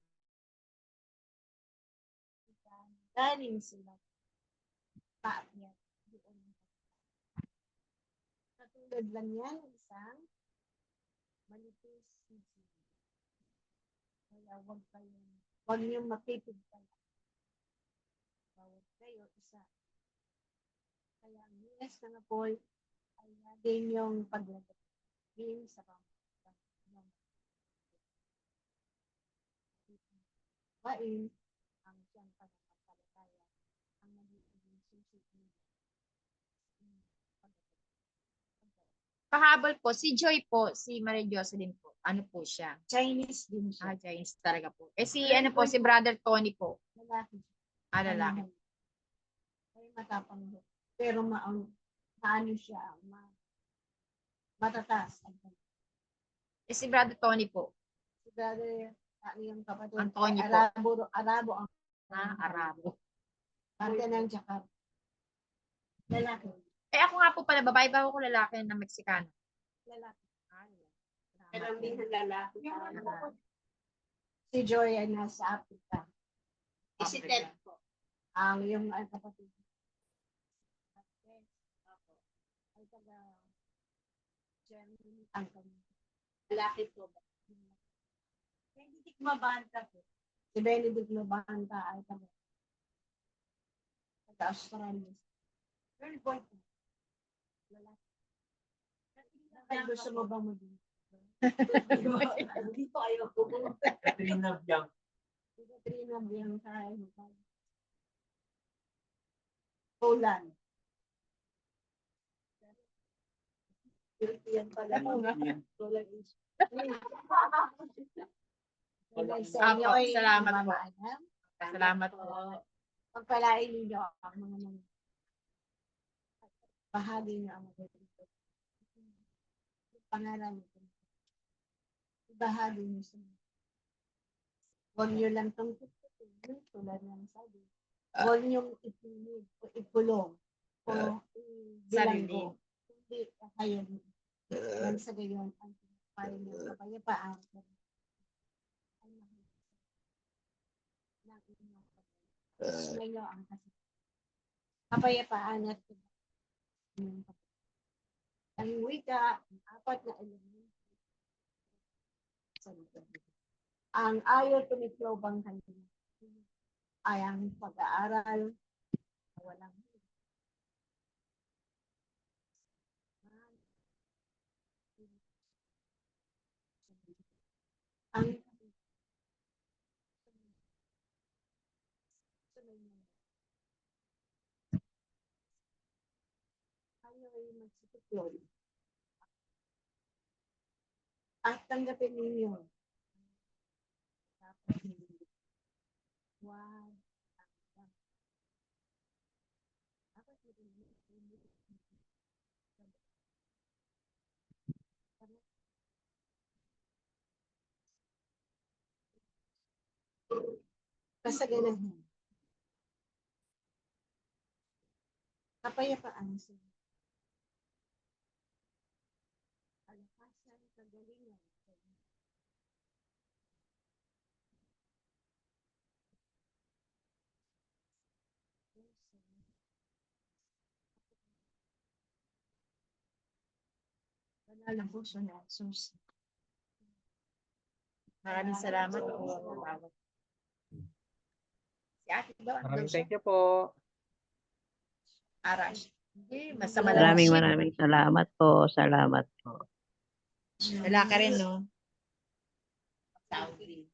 Speaker 3: galing sila paakyat doon. Katulad lang yan ng isang manipis sisi. Kaya huwag niyong mapipigtan. Bawat kayo isa. Kaya ang yes ng apoy ay lagi niyong paglagay sa pamamagitan ng bain ang siyang pananampalataya ang nagiging susi niyo.
Speaker 4: Pahabol po, si Joy po, si Maria Jocelyn po. Ano po siya?
Speaker 3: Chinese din siya.
Speaker 4: Chinese talaga po. Si ano po, si Brother Tony po.
Speaker 3: Lalaki.
Speaker 4: Lalaki.
Speaker 3: Ay matapang doon. Pero maano siya, matataas.
Speaker 4: Si Brother Tony po.
Speaker 3: Si brother, yung kapatid,
Speaker 4: Antonio po.
Speaker 3: Arabo ang
Speaker 4: Arabo.
Speaker 3: parte ng Jakarta. Lalaki.
Speaker 4: Ako nga po pala, babae ba ako lalaki na Mexicano?
Speaker 3: Lalaki.
Speaker 2: Karamihan lalaki.
Speaker 3: Si Joy ay nasa Africa.
Speaker 2: Si Ted po.
Speaker 3: Ang yung kapatid. Ay taga Germany ang kanya.
Speaker 2: Lalaki po.
Speaker 3: Mabanta po. Si Benedict Mabanta ay taga-Australia. Very boy po. Wala. Ay, gusto mo ba maging? Dito ayaw ko.
Speaker 5: Katrina Biang.
Speaker 3: Katrina Biang tayo. Poland. European pala. Poland is.
Speaker 1: Apo, salamat po. Salamat po.
Speaker 3: Pagpalain ninyo ang mga bahagi niyo ang magandang pangalan nito. Ibahagi niyo sa mga. Huwag niyo lang itong tututin, tulad ng sabi. Huwag niyong ipinig o ikulong o bilanggo. Hindi kayo nang sa gayon ang pinapayo ng kapayapaan ng inyong sumayo ang kapayapaan at ang wika, ang apat na elemento. Ang ayaw tumitlo bang kanina ay ang pag-aaral na walang ang ayaw ay magsitutuloy. At tanggapin ninyo. Wow. Kasaganahan. Kapayapaan sa kalakasan, kagalingan. Banal ang puso na Jesus.
Speaker 1: Maraming salamat po. Si ate ba?
Speaker 6: Thank you po.
Speaker 1: Arash. Hindi, masama lang.
Speaker 7: Maraming salamat po. Salamat po.
Speaker 1: Wala ka rin, no? Saudi.